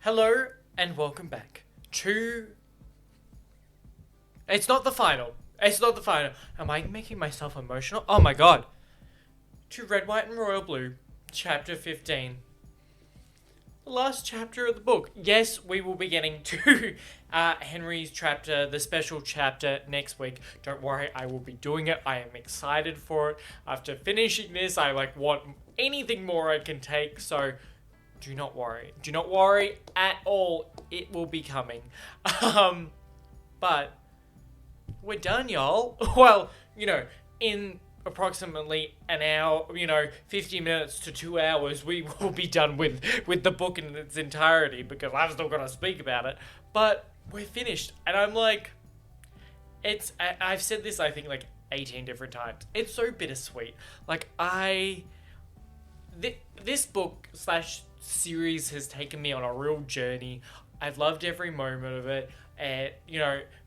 Hello and welcome back to... It's not the final. It's not the final. Am I making myself emotional? Oh my god. To Red, White and Royal Blue, chapter 15. The last chapter of the book. Yes, we will be getting to Henry's chapter, the special chapter, next week. Don't worry, I will be doing it. I am excited for it. After finishing this, I want anything more I can take, so... Do not worry. Do not worry at all. It will be coming. But we're done, y'all. Well, in approximately an hour, 50 minutes to 2 hours, we will be done with the book in its entirety because I've still got to speak about it. But we're finished. And I'm like, I've said this, I think, 18 different times. It's so bittersweet. This book / series has taken me on a real journey. I've loved every moment of it. And,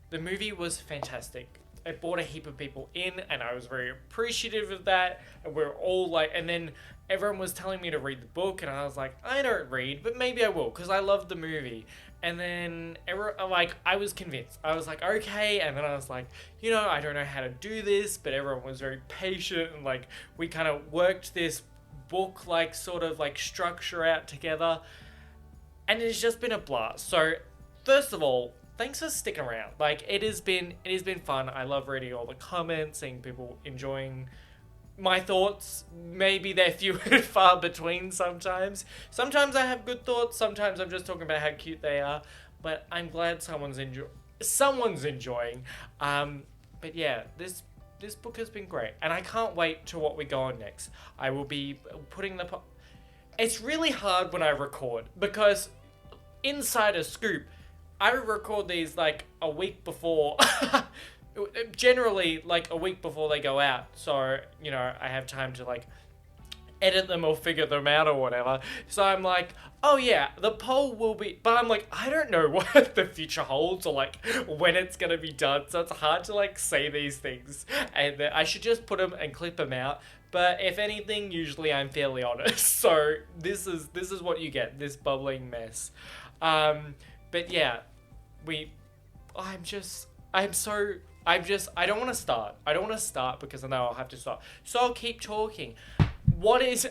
the movie was fantastic. It brought a heap of people in, and I was very appreciative of that. And we're all and then everyone was telling me to read the book, and I was like, I don't read, but maybe I will, because I loved the movie. And then, I was convinced. I was like, okay, and then I was like, I don't know how to do this, but everyone was very patient, and, we kind of worked this book structure out together, and it's just been a blast. So first of all, thanks for sticking around. It has been fun. I love reading all the comments, seeing people enjoying my thoughts. Maybe they're few and far between sometimes. Sometimes I have good thoughts, sometimes I'm just talking about how cute they are, but I'm glad someone's enjoying. But yeah, this book has been great, and I can't wait to what we go on next. I will be putting It's really hard when I record, because insider scoop, I record these a week before, generally a week before they go out, so, I have time to edit them or figure them out or whatever. So I'm like, oh yeah, the poll will be... But I'm like, I don't know what the future holds or when it's going to be done. So it's hard to say these things. And I should just put them and clip them out. But if anything, usually I'm fairly honest. So this is what you get, this bubbling mess. But yeah, I don't want to start. I don't want to start because I know I'll have to stop. So I'll keep talking. What is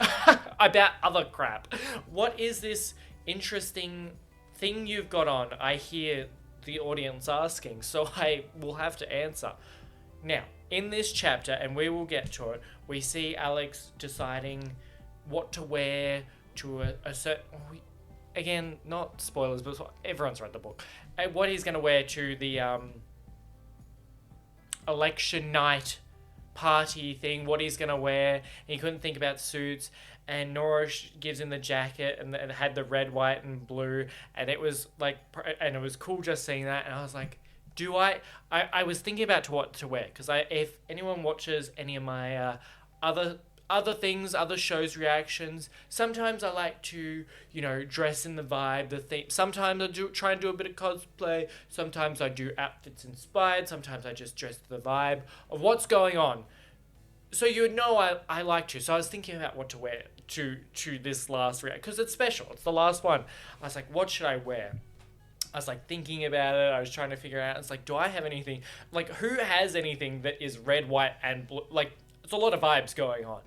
about other crap? What is this interesting thing you've got on? I hear the audience asking, so I will have to answer. Now, in this chapter, and we will get to it, we see Alex deciding what to wear to a certain... Again, not spoilers, but everyone's read the book. What he's going to wear to the election night party thing, what he's gonna wear. He couldn't think about suits, and Nora gives him the jacket, and it had the red, white, and blue, and it was and it was cool just seeing that. And I was like, I was thinking about what to wear, because if anyone watches any of my other things, other shows reactions, sometimes I like to, dress in the vibe, the theme. Sometimes I try and do a bit of cosplay. Sometimes I do outfits inspired. Sometimes I just dress to the vibe of what's going on. So you would know I like to. So I was thinking about what to wear to this last react, because it's special. It's the last one. I was like, what should I wear? I was thinking about it. I was trying to figure out. It's do I have anything? Who has anything that is red, white, and blue? It's a lot of vibes going on.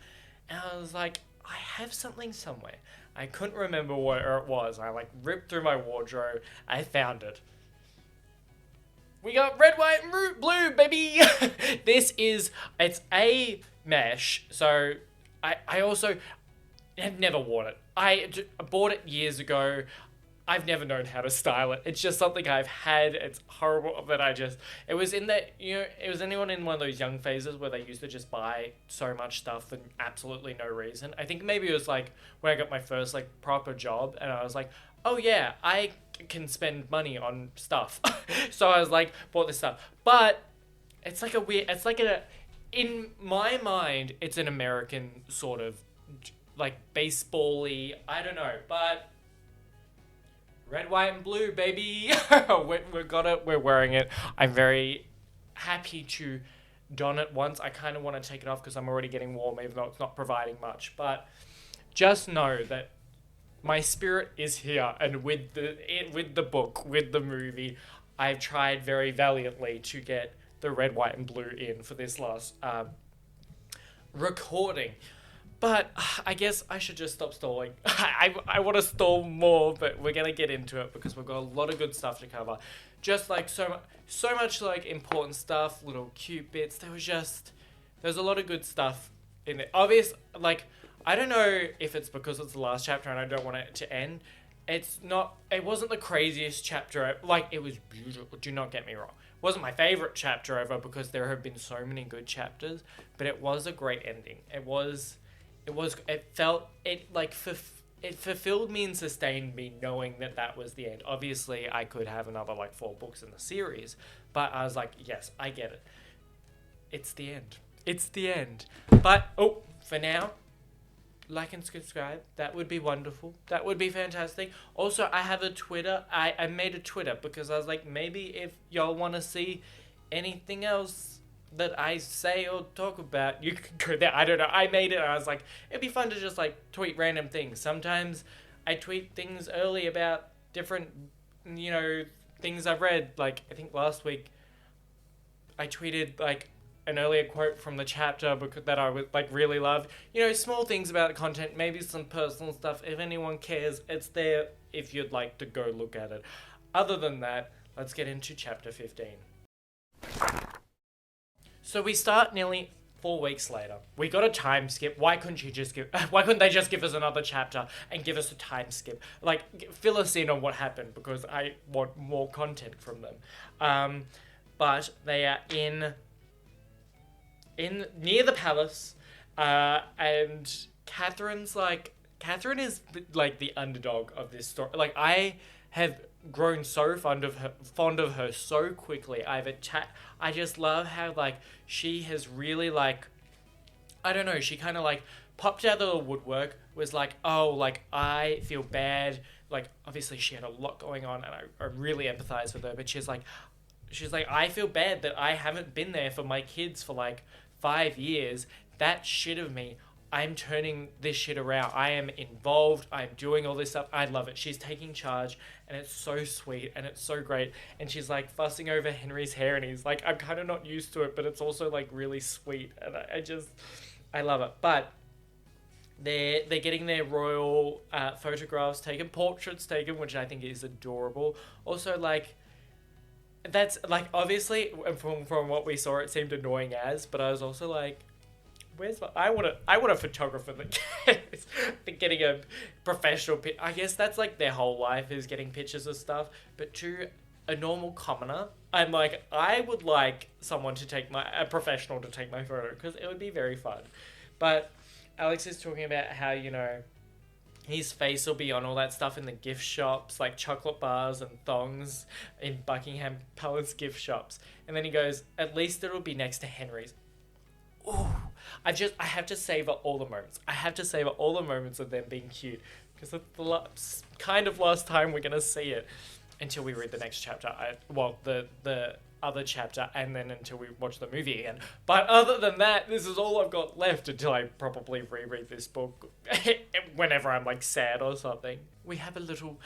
And I was like, I have something somewhere. I couldn't remember where it was. I ripped through my wardrobe. I found it. We got red, white, and blue, baby. It's a mesh. So I also have never worn it. I bought it years ago. I've never known how to style it. It's just something I've had. It's horrible that it was in that, it was anyone in one of those young phases where they used to just buy so much stuff for absolutely no reason. I think maybe it was when I got my first proper job, and I was like, oh yeah, I can spend money on stuff. So I was bought this stuff. But it's in my mind, it's an American sort of baseball-y, I don't know, but red, white, and blue, baby. We've got it. We're wearing it. I'm very happy to don it once. I kind of want to take it off because I'm already getting warm, even though it's not providing much. But just know that my spirit is here, and with the book, with the movie, I've tried very valiantly to get the red, white, and blue in for this last recording. But I guess I should just stop stalling. I want to stall more, but we're gonna get into it because we've got a lot of good stuff to cover. Just like so much like important stuff, little cute bits. There's a lot of good stuff in it. Like, I don't know if it's because it's the last chapter and I don't want it to end. It wasn't the craziest chapter. Like, it was beautiful. Do not get me wrong. It wasn't my favorite chapter ever because there have been so many good chapters, but it was a great ending. It fulfilled me and sustained me knowing that was the end. Obviously, I could have another like 4 books in the series, but I was like, yes, I get it. It's the end. It's the end. But, for now, like and subscribe. That would be wonderful. That would be fantastic. Also, I have a Twitter. I made a Twitter because I was like, maybe if y'all want to see anything else that I say or talk about, you can go there. I don't know. I made it. I was like, it'd be fun to just like tweet random things. Sometimes I tweet things early about different, things I've read. Like, I think last week I tweeted like an earlier quote from the chapter that I would like really love. Small things about the content, maybe some personal stuff. If anyone cares, it's there if you'd like to go look at it. Other than that, let's get into chapter 15. So we start nearly 4 weeks later. We got a time skip. Why couldn't they just give us another chapter and give us a time skip? Like, fill us in on what happened because I want more content from them. But they are in near the palace, and Catherine is like the underdog of this story. Like, I have grown so fond of her so quickly. I just love how like she has really like, I don't know, she kind of like popped out of the woodwork, was like, oh, like I feel bad. Like, obviously she had a lot going on and I really empathize with her, but she's like, I feel bad that I haven't been there for my kids for like 5 years. That shit of me. I'm turning this shit around. I am involved. I'm doing all this stuff. I love it. She's taking charge and it's so sweet and it's so great. And she's like fussing over Henry's hair and he's like, I'm kind of not used to it, but it's also like really sweet. And I love it. But they're getting their royal photographs taken, portraits taken, which I think is adorable. Also, like, that's like, obviously from what we saw, it seemed annoying but I was also like, I want a photographer that getting a professional I guess that's like their whole life is getting pictures of stuff. But to a normal commoner, I'm like, I would like someone a professional to take my photo because it would be very fun. But Alex is talking about how, his face will be on all that stuff in the gift shops, like chocolate bars and thongs in Buckingham Palace gift shops. And then he goes, at least it'll be next to Henry's. Ooh, I have to savor all the moments. I have to savor all the moments of them being cute because it's the last time we're going to see it until we read the next chapter. The other chapter, and then until we watch the movie again. But other than that, this is all I've got left until I probably reread this book whenever I'm like sad or something. We have a little,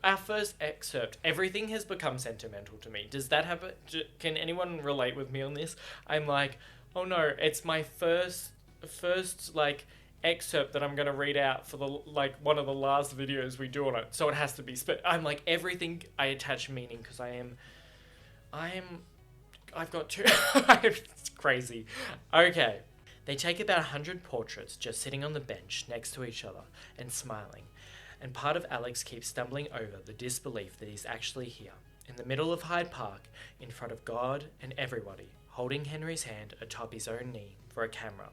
our first excerpt. Everything has become sentimental to me. Does that happen? Can anyone relate with me on this? I'm like, oh no, it's my first like excerpt that I'm going to read out for the like one of the last videos we do on it. So it has to be I'm like, everything I attach meaning because I've got two. It's crazy. Okay. They take about 100 portraits just sitting on the bench next to each other and smiling. And part of Alex keeps stumbling over the disbelief that he's actually here, in the middle of Hyde Park, in front of God and everybody, holding Henry's hand atop his own knee for a camera.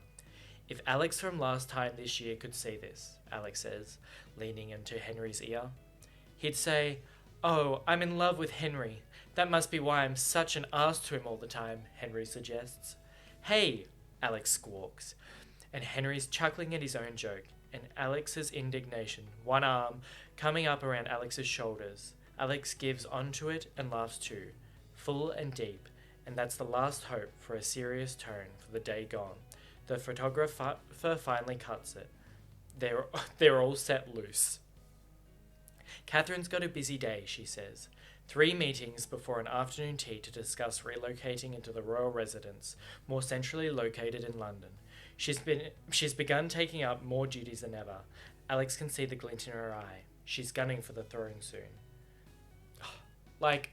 If Alex from last time this year could see this, Alex says, leaning into Henry's ear, he'd say, oh, I'm in love with Henry. That must be why I'm such an ass to him all the time, Henry suggests. Hey, Alex squawks. And Henry's chuckling at his own joke, and Alex's indignation, one arm coming up around Alex's shoulders. Alex gives onto it and laughs too, full and deep, and that's the last hope for a serious tone for the day gone. The photographer finally cuts it. They're all set loose. Catherine's got a busy day, she says. 3 meetings before an afternoon tea to discuss relocating into the royal residence, more centrally located in London. She's begun taking up more duties than ever. Alex can see the glint in her eye. She's gunning for the throne soon. Like,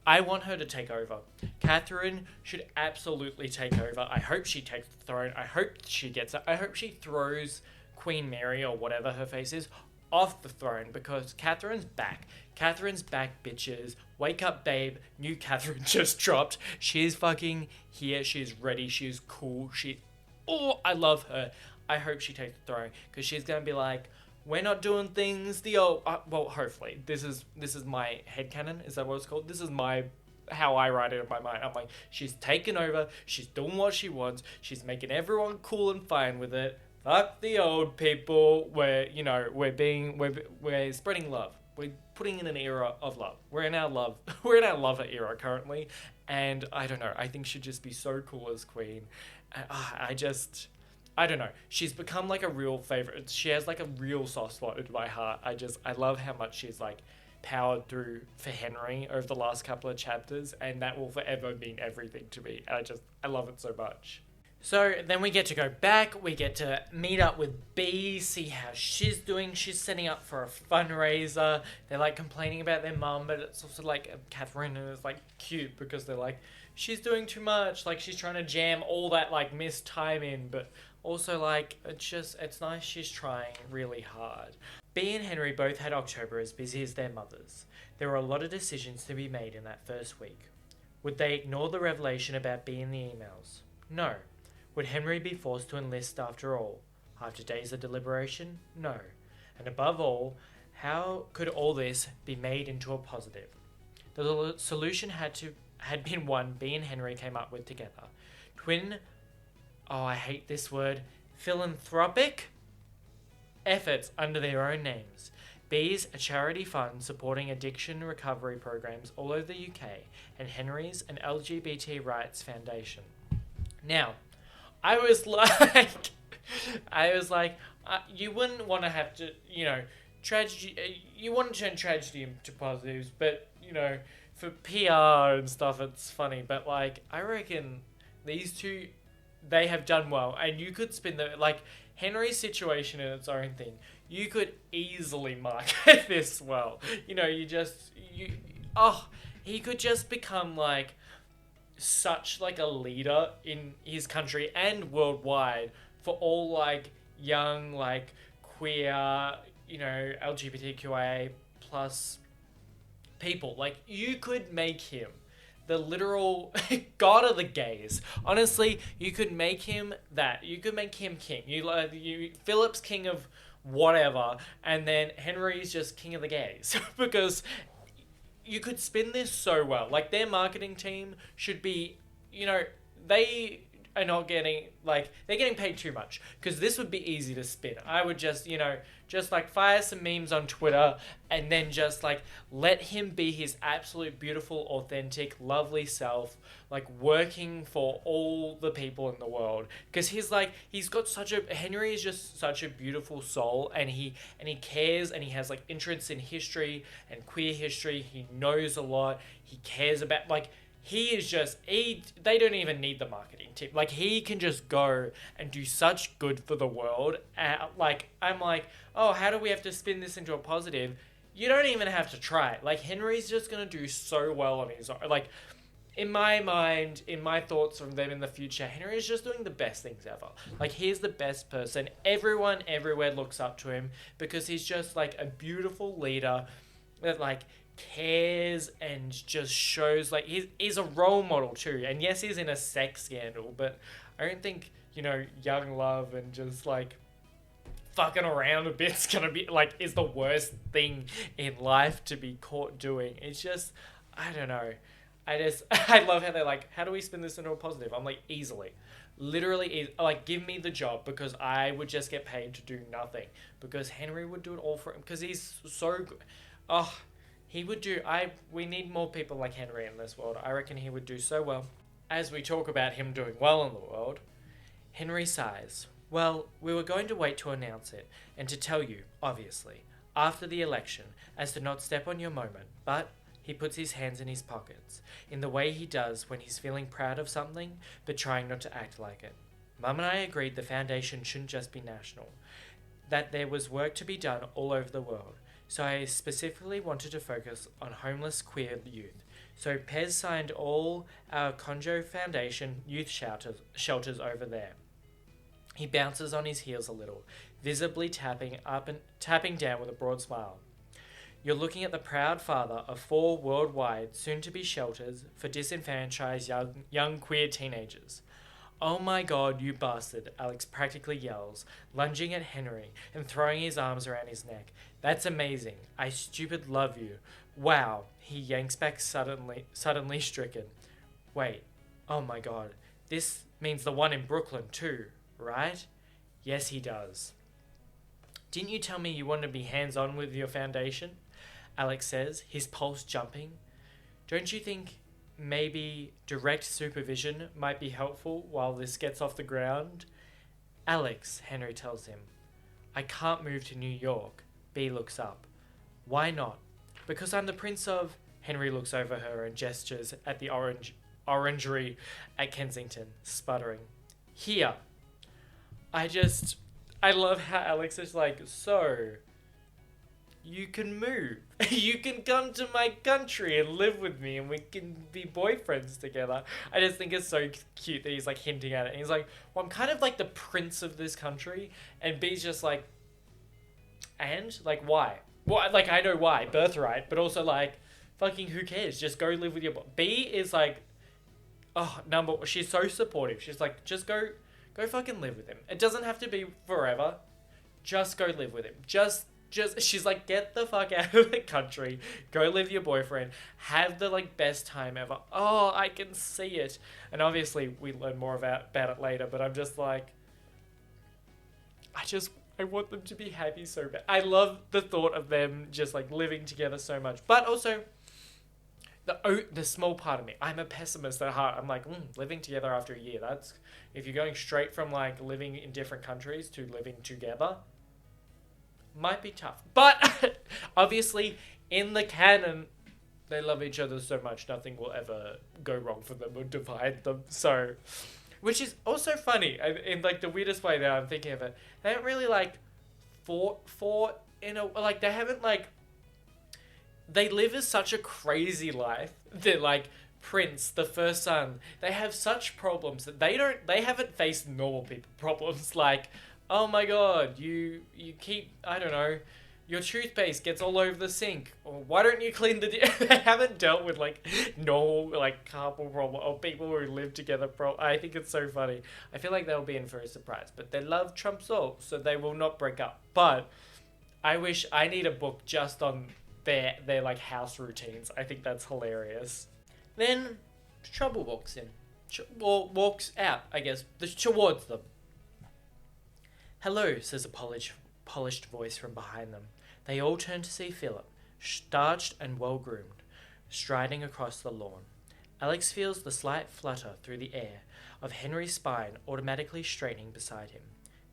I want her to take over. Catherine should absolutely take over. I hope she takes the throne. I hope she gets it. I hope she throws Queen Mary, or whatever her face is, off the throne, because Catherine's back. Catherine's back, bitches. Wake up, babe. New Catherine just dropped. She's fucking here. She's ready. She's cool. I love her. I hope she takes the throne, because she's going to be like, we're not doing things the old... well, hopefully. This is my headcanon. Is that what it's called? This is how I write it in my mind. I'm like, she's taken over. She's doing what she wants. She's making everyone cool and fine with it. Fuck the old people. We're spreading love. We're putting in an era of love. We're in our lover era currently. And I don't know. I think she'd just be so cool as queen. I don't know. She's become like a real favorite. She has like a real soft spot in my heart. I love how much she's like powered through for Henry over the last couple of chapters, and that will forever mean everything to me. I love it so much. So then we get to go back. We get to meet up with Bee, see how she's doing. She's setting up for a fundraiser. They're like complaining about their mum, but it's also like Catherine, and it's like cute because they're like, she's doing too much. Like she's trying to jam all that like missed time in, but also like it's nice she's trying really hard. Bee and Henry both had October as busy as their mothers. There were a lot of decisions to be made in that first week. Would they ignore the revelation about Bee in the emails? No. Would Henry be forced to enlist after all? After days of deliberation? No. And above all, how could all this be made into a positive? The solution had been one Bee and Henry came up with together. I hate this word, philanthropic efforts under their own names. Bee's a charity fund supporting addiction recovery programs all over the UK, and Henry's an LGBT rights foundation. Now, I was like, you wouldn't want to have to, tragedy, you want to turn tragedy into positives, but, for PR and stuff, it's funny. But, like, I reckon these two, they have done well. And you could spin the, like, Henry's situation in its own thing. You could easily market this well. He could just become, like, such like a leader in his country and worldwide for all like young like queer LGBTQIA plus people. Like you could make him the literal god of the gays. Honestly, you could make him that. You could make him king. Philip's king of whatever, and then Henry's just king of the gays because you could spin this so well. Like, their marketing team should be, they are not getting, like, they're getting paid too much. Because this would be easy to spin. I would just, like, fire some memes on Twitter and then just, like, let him be his absolute beautiful, authentic, lovely self, like, working for all the people in the world. Because Henry is just such a beautiful soul, and he cares, and he has, like, interests in history and queer history. He knows a lot. He cares about, like, they don't even need the marketing team. Like, he can just go and do such good for the world. I'm like, oh, how do we have to spin this into a positive? You don't even have to try it. Like, Henry's just going to do so well on his own. Like, in my mind, in my thoughts from them in the future, Henry's just doing the best things ever. Like, he's the best person. Everyone everywhere looks up to him because he's just, like, a beautiful leader that, like, cares and just shows, like, he's a role model too. And yes, he's in a sex scandal, but I don't think, young love and just, like, fucking around a bit's gonna be, like, is the worst thing in life to be caught doing. It's just, I don't know. I love how they're like, how do we spin this into a positive? I'm like, easily. Literally, like, give me the job because I would just get paid to do nothing. Because Henry would do it all for him because he's so good. Oh, he would do... We need more people like Henry in this world. I reckon he would do so well. As we talk about him doing well in the world, Henry sighs. Well, we were going to wait to announce it, and to tell you, obviously. after the election as to not step on your moment, but he puts his hands in his pockets, in the way he does when he's feeling proud of something, but trying not to act like it. Mum and I agreed the foundation shouldn't just be national, that there was work to be done all over the world, so I specifically wanted to focus on homeless queer youth. So Pez signed all our Conjo Foundation youth shelters over there. He bounces on his heels a little, visibly tapping down with a broad smile. You're looking at the proud father of 4 worldwide, soon-to-be shelters for disenfranchised young queer teenagers. Oh my god, you bastard, Alex practically yells, lunging at Henry and throwing his arms around his neck. That's amazing. I stupid love you. Wow, he yanks back suddenly stricken. Wait, oh my god, this means the one in Brooklyn too, right? Yes, he does. Didn't you tell me you wanted to be hands-on with your foundation? Alex says, his pulse jumping. Don't you think maybe direct supervision might be helpful while this gets off the ground? Alex, Henry tells him. I can't move to New York. B looks up. Why not? Because I'm the prince of... Henry looks over her and gestures at the orangery at Kensington, sputtering. Here. I love how Alex is like, so... You can move. You can come to my country and live with me and we can be boyfriends together. I just think it's so cute that he's like hinting at it. And he's like, well, I'm kind of like the prince of this country. And B's just like, and? Like, why? Well, like, I know why. Birthright. But also like, fucking who cares? Just go live with your... B is like, she's so supportive. She's like, just go fucking live with him. It doesn't have to be forever. Just go live with him. Just she's like, get the fuck out of the country, go live with your boyfriend, have the like best time ever. Oh, I can see it. And obviously we learn more about it later, but I'm just like, I want them to be happy so bad. I love the thought of them just like living together so much. But also the small part of me, I'm a pessimist at heart. I'm like, living together after a year, that's, if you're going straight from like living in different countries to living together, might be tough. But obviously in the canon they love each other so much nothing will ever go wrong for them or divide them. So, which is also funny in like the weirdest way that I'm thinking of it. They don't really like fought in a, like they haven't like, they live as such a crazy life that like Prince, the first son, they have such problems that they haven't faced normal people problems. Like, oh my god, you keep, I don't know, your toothpaste gets all over the sink. Or why don't you clean the... They haven't dealt with, like, normal, like, couple problem or people who live together I think it's so funny. I feel like they'll be in for a surprise. But they love trumps all, so they will not break up. But I need a book just on their like, house routines. I think that's hilarious. Then Trouble walks in. Walks out, I guess, towards them. Hello, says a polished voice from behind them. They all turn to see Philip, starched and well-groomed, striding across the lawn. Alex feels the slight flutter through the air of Henry's spine automatically straightening beside him.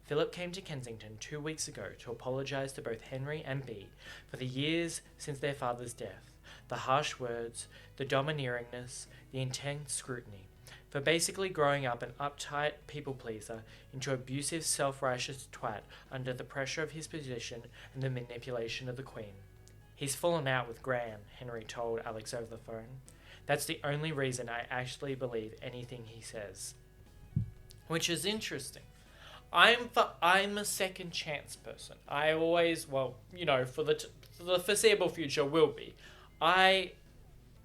Philip came to Kensington 2 weeks ago to apologise to both Henry and B for the years since their father's death, the harsh words, the domineeringness, the intense scrutiny, for basically growing up an uptight people-pleaser into abusive, self-righteous twat under the pressure of his position and the manipulation of the Queen. He's fallen out with Gran, Henry told Alex over the phone. That's the only reason I actually believe anything he says. Which is interesting. I'm a second chance person. I always, well, you know, for the foreseeable future will be.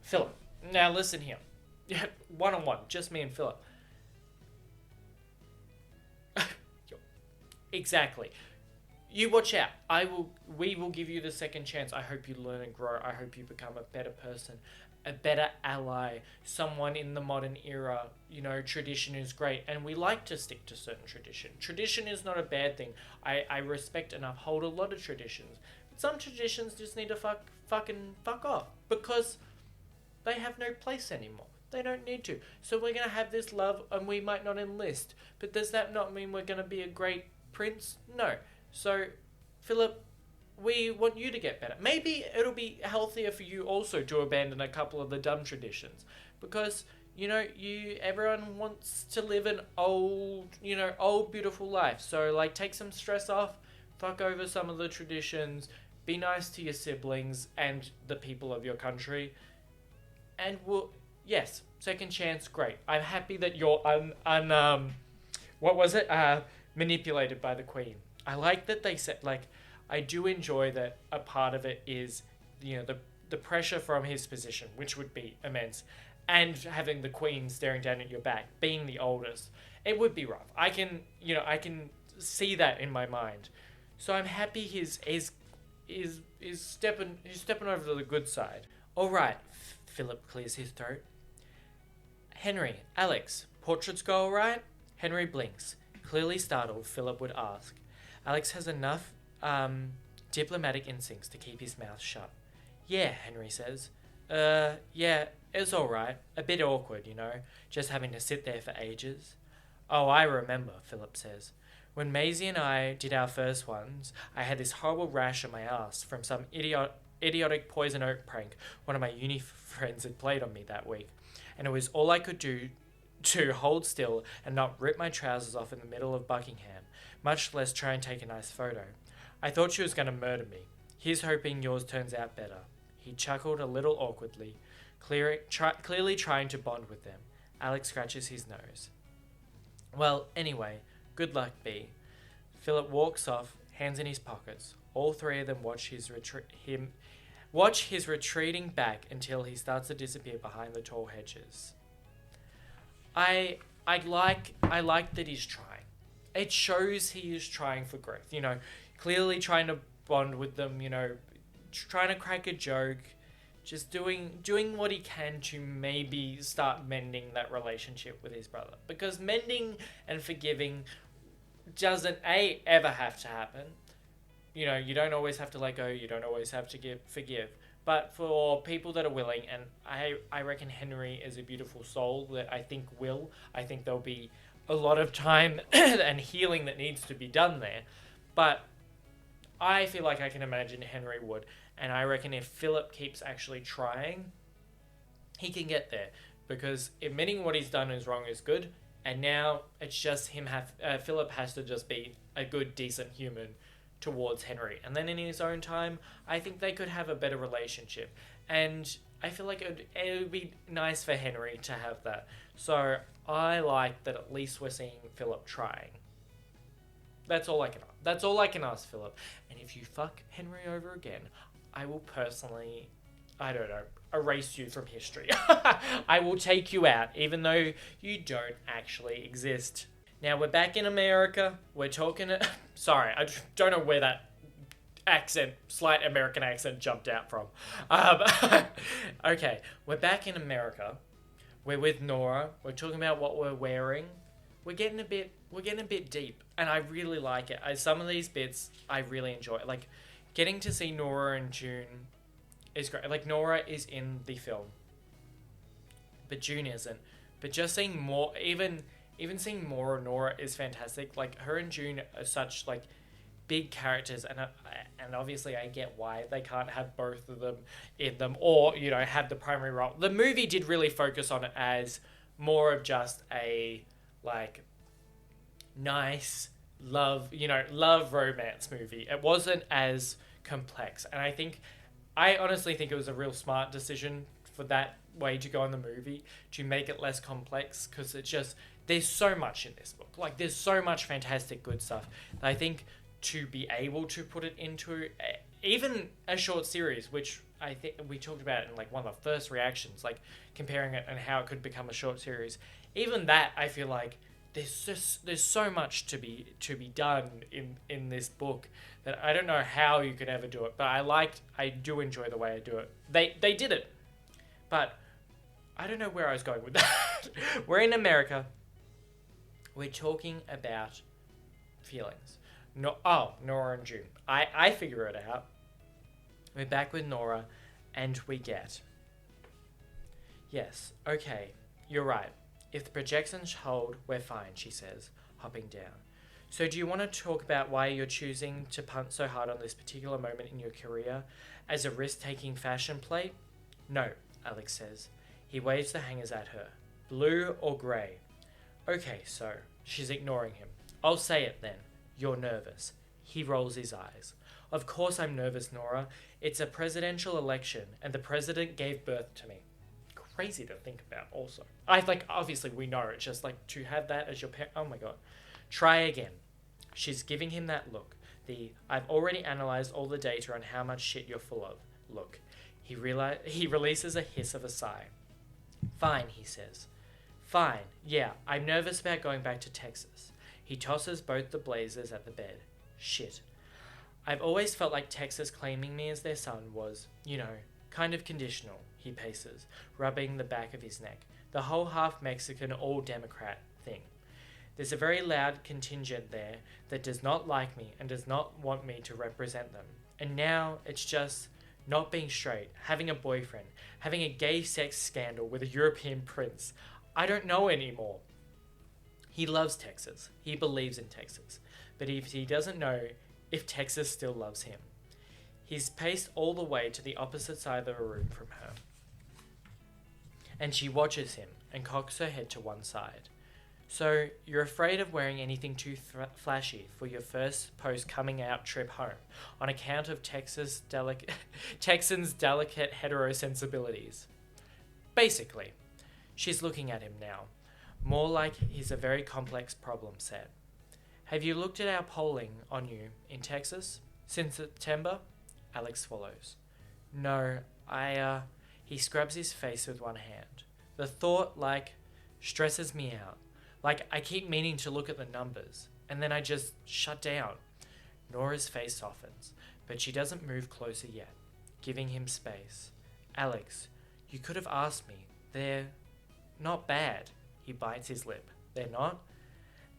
Philip, now listen here. Yeah, one-on-one, just me and Philip. Exactly. You watch out. We will give you the second chance. I hope you learn and grow. I hope you become a better person, a better ally, someone in the modern era. You know, tradition is great, and we like to stick to certain tradition. Tradition is not a bad thing. I respect and uphold a lot of traditions. But some traditions just need to fuck off because they have no place anymore. They don't need to. So we're going to have this love and we might not enlist. But does that not mean we're going to be a great prince? No. So, Philip, we want you to get better. Maybe it'll be healthier for you also to abandon a couple of the dumb traditions, because everyone wants to live an old beautiful life. So like, take some stress off, fuck over some of the traditions, be nice to your siblings and the people of your country, and yes, second chance, great. I'm happy that you're what was it? Manipulated by the Queen. I like that they said, like, I do enjoy that a part of it is, the pressure from his position, which would be immense, and having the Queen staring down at your back, being the oldest. It would be rough. I can see that in my mind. So I'm happy he's stepping over to the good side. All right, Philip clears his throat. Henry, Alex, portraits go all right? Henry blinks. Clearly startled, Philip would ask. Alex has enough diplomatic instincts to keep his mouth shut. Yeah, Henry says. Yeah, it's alright. A bit awkward, just having to sit there for ages. Oh, I remember, Philip says. When Maisie and I did our first ones, I had this horrible rash on my ass from some idiotic poison oak prank one of my uni friends had played on me that week. And it was all I could do to hold still and not rip my trousers off in the middle of Buckingham, much less try and take a nice photo. I thought she was going to murder me. Here's hoping yours turns out better. He chuckled a little awkwardly, clearly trying to bond with them. Alex scratches his nose. Well, anyway, good luck, B. Philip walks off, hands in his pockets. All three of them watch his retreating back until he starts to disappear behind the tall hedges. I like that he's trying. It shows he is trying for growth. Clearly trying to bond with them. Trying to crack a joke, just doing what he can to maybe start mending that relationship with his brother. Because mending and forgiving doesn't ever have to happen. You don't always have to let go. You don't always have to forgive. But for people that are willing, and I reckon Henry is a beautiful soul that I think there'll be a lot of time and healing that needs to be done there. But I feel like I can imagine Henry would. And I reckon if Philip keeps actually trying, he can get there. Because admitting what he's done is wrong is good. And now it's just Philip has to just be a good, decent human towards Henry. And then in his own time, I think they could have a better relationship. And I feel like it would be nice for Henry to have that. So I like that at least we're seeing Philip trying. That's all I can ask, Philip. And if you fuck Henry over again, I will personally, erase you from history. I will take you out, even though you don't actually exist. Now we're back in America. We're talking... Sorry, I don't know where that slight American accent jumped out from. Okay, we're back in America. We're with Nora. We're talking about what we're wearing. We're getting a bit deep, and I really like it. Some of these bits I really enjoy. Like, getting to see Nora and June is great. Like, Nora is in the film, but June isn't. But just seeing more, even seeing more of Nora is fantastic. Like, her and June are such, like, big characters, and obviously I get why they can't have both of them in them, or, have the primary role. The movie did really focus on it as more of just a, like, nice love romance movie. It wasn't as complex, and I honestly think it was a real smart decision for that way to go in the movie, to make it less complex, because it's just, there's so much in this book. Like, there's so much fantastic good stuff that I think to be able to put it into even a short series, which I think we talked about in like one of the first reactions, like comparing it and how it could become a short series. Even that, I feel like there's so much to be done in this book that I don't know how you could ever do it. But I do enjoy the way I do it. They did it, but I don't know where I was going with that. We're in America. We're talking about feelings. Nora and June. I figure it out. We're back with Nora, and we get... Yes, okay, you're right. If the projections hold, we're fine, she says, hopping down. So, do you want to talk about why you're choosing to punt so hard on this particular moment in your career as a risk taking fashion play? No, Alex says. He waves the hangers at her. Blue or grey? Okay, so. She's ignoring him. I'll say it then. You're nervous. He rolls his eyes. Of course I'm nervous, Nora. It's a presidential election, and the president gave birth to me. Crazy to think about, also. Obviously we know, it's just to have that as your parent. Oh my god. Try again. She's giving him that look. I've already analysed all the data on how much shit you're full of. Look. He releases a hiss of a sigh. Fine, he says. Fine. Yeah, I'm nervous about going back to Texas. He tosses both the blazers at the bed. Shit. I've always felt like Texas claiming me as their son was, kind of conditional, he paces, rubbing the back of his neck. The whole half Mexican, all Democrat thing. There's a very loud contingent there that does not like me and does not want me to represent them. And now it's just not being straight, having a boyfriend, having a gay sex scandal with a European prince. I don't know anymore. He loves Texas. He believes in Texas. But he doesn't know if Texas still loves him. He's paced all the way to the opposite side of the room from her. And she watches him and cocks her head to one side. So, you're afraid of wearing anything too flashy for your first post-coming out trip home on account of Texans' delicate hetero sensibilities. Basically. She's looking at him now. More like he's a very complex problem set. Have you looked at our polling on you in Texas since September? Alex swallows. No, He scrubs his face with one hand. The thought, stresses me out. I keep meaning to look at the numbers, and then I just shut down. Nora's face softens, but she doesn't move closer yet, giving him space. Alex, you could have asked me. They're not bad. He bites his lip. They're not?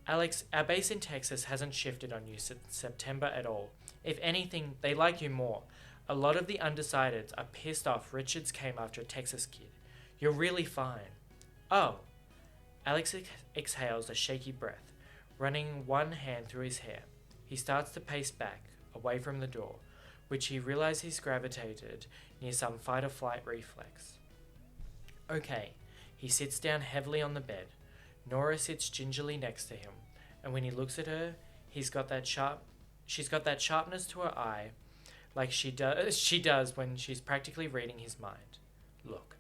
Alex, our base in Texas hasn't shifted on you since September at all. If anything, they like you more. A lot of the undecideds are pissed off Richards came after a Texas kid. You're really fine. Oh. Alex exhales a shaky breath, running one hand through his hair. He starts to pace back, away from the door, which he realizes he's gravitated near some fight-or-flight reflex. Okay. He sits down heavily on the bed. Nora sits gingerly next to him, and when he looks at her, she's got that sharpness to her eye, like she does when she's practically reading his mind. Look,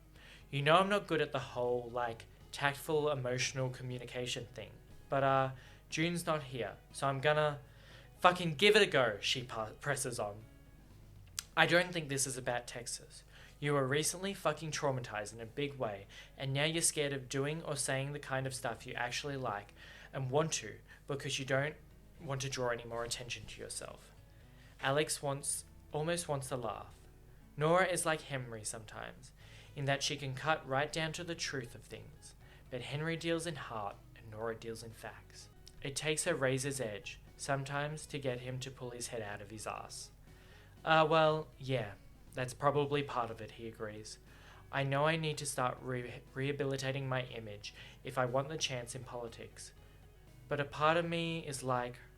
I'm not good at the whole, tactful, emotional communication thing, but, June's not here, so I'm gonna fucking give it a go, she presses on. I don't think this is about Texas. You were recently fucking traumatized in a big way, and now you're scared of doing or saying the kind of stuff you actually like and want to because you don't want to draw any more attention to yourself. Alex almost wants to laugh. Nora is like Henry sometimes, in that she can cut right down to the truth of things, but Henry deals in heart and Nora deals in facts. It takes her razor's edge, sometimes, to get him to pull his head out of his ass. Well, yeah. That's probably part of it, he agrees. I know I need to start rehabilitating my image if I want the chance in politics. But a part of me is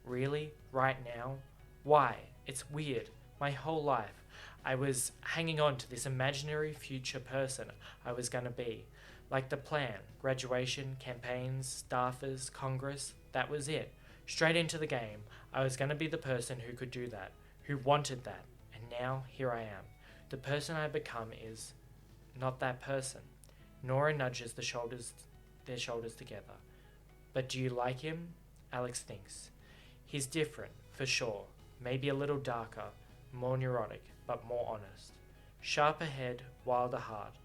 really? Right now? Why? It's weird. My whole life, I was hanging on to this imaginary future person I was gonna be. The plan, graduation, campaigns, staffers, Congress, that was it. Straight into the game. I was gonna be the person who could do that, who wanted that. And now, here I am. The person I become is not that person. Nora nudges their shoulders together. But do you like him? Alex thinks. He's different, for sure. Maybe a little darker, more neurotic, but more honest. Sharper head, wilder heart.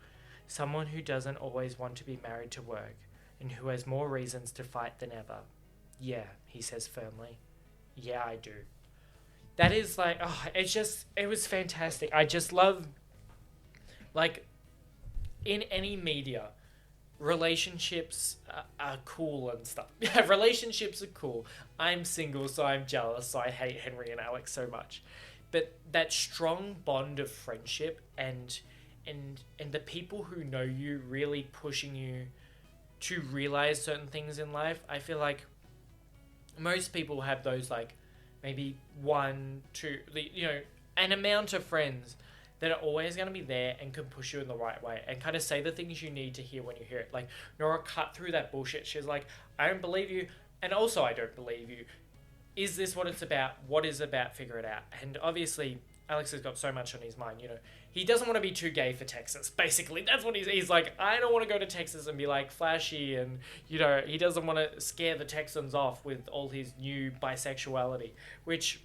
Someone who doesn't always want to be married to work, and who has more reasons to fight than ever. Yeah, he says firmly. Yeah, I do. That is it was fantastic. I just love, in any media, relationships are cool and stuff. Yeah, relationships are cool. I'm single, so I'm jealous, so I hate Henry and Alex so much. But that strong bond of friendship and the people who know you really pushing you to realize certain things in life, I feel like most people have those like maybe one, two, an amount of friends that are always going to be there and can push you in the right way and kind of say the things you need to hear when you hear it. Like Nora cut through that bullshit. She's like, I don't believe you, and also I don't believe you. Is this what it's about? What is it about? Figure it out. And obviously, Alex has got so much on his mind. He doesn't want to be too gay for Texas. Basically, that's what he's like. I don't want to go to Texas and be like flashy, and he doesn't want to scare the Texans off with all his new bisexuality, which,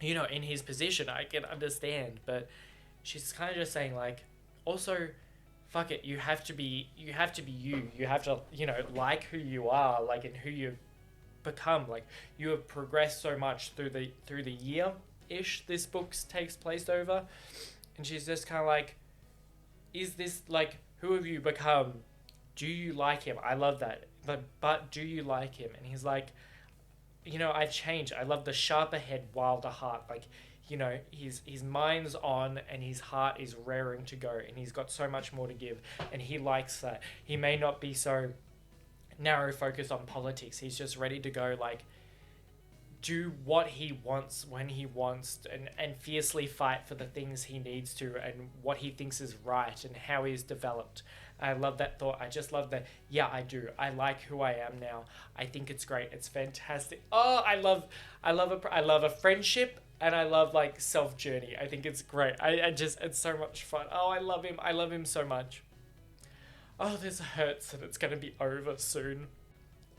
in his position, I can understand. But she's kind of just saying like, also, fuck it. You have to be you. You have to like who you are, like, and who you've become. Like, you have progressed so much through the year ish this book takes place over, and she's just kind of like, is this like, who have you become? Do you like him? I love that, but do you like him? And he's like, I've changed. I love the sharper head, wilder heart. Like, his mind's on and his heart is raring to go, and he's got so much more to give, and he likes that. He may not be so narrow focused on politics. He's just ready to go, like, do what he wants when he wants, and fiercely fight for the things he needs to and what he thinks is right and how he's developed. I love that thought. I just love that. Yeah, I do. I like who I am now. I think it's great. It's fantastic. Oh, I love a friendship, and I love like self journey. I think it's great. It's so much fun. Oh, I love him. I love him so much. Oh, this hurts that it's going to be over soon.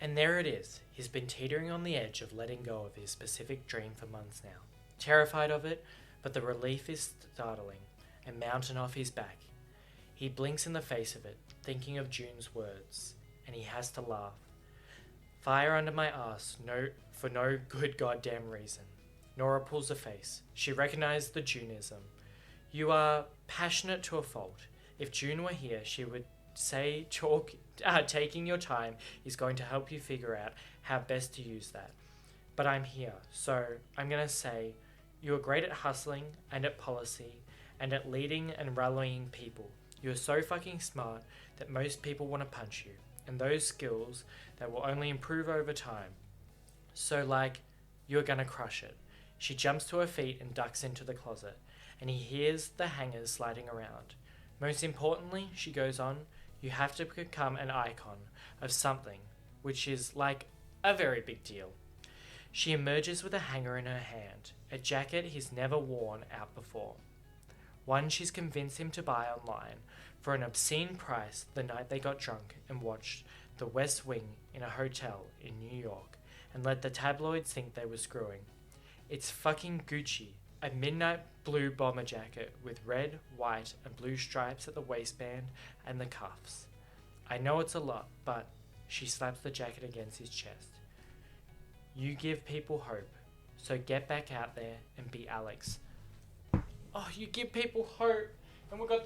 And there it is. He's been teetering on the edge of letting go of his specific dream for months now. Terrified of it, but the relief is startling, a mountain off his back. He blinks in the face of it, thinking of June's words, and he has to laugh. Fire under my ass, for no good goddamn reason. Nora pulls a face. She recognized the Juneism. You are passionate to a fault. If June were here, she would say taking your time is going to help you figure out how best to use that. But I'm here, so I'm going to say you are great at hustling and at policy and at leading and rallying people. You are so fucking smart that most people want to punch you, and those skills that will only improve over time. So, like, you're going to crush it. She jumps to her feet and ducks into the closet, and he hears the hangers sliding around. Most importantly, she goes on, you have to become an icon of something, which is like a very big deal. She emerges with a hanger in her hand, a jacket he's never worn out before. One she's convinced him to buy online for an obscene price the night they got drunk and watched The West Wing in a hotel in New York and let the tabloids think they were screwing. It's fucking Gucci, a midnight blue bomber jacket with red, white, and blue stripes at the waistband and the cuffs. I know it's a lot, but she slaps the jacket against his chest. You give people hope, so get back out there and be Alex. Oh, you give people hope, and where are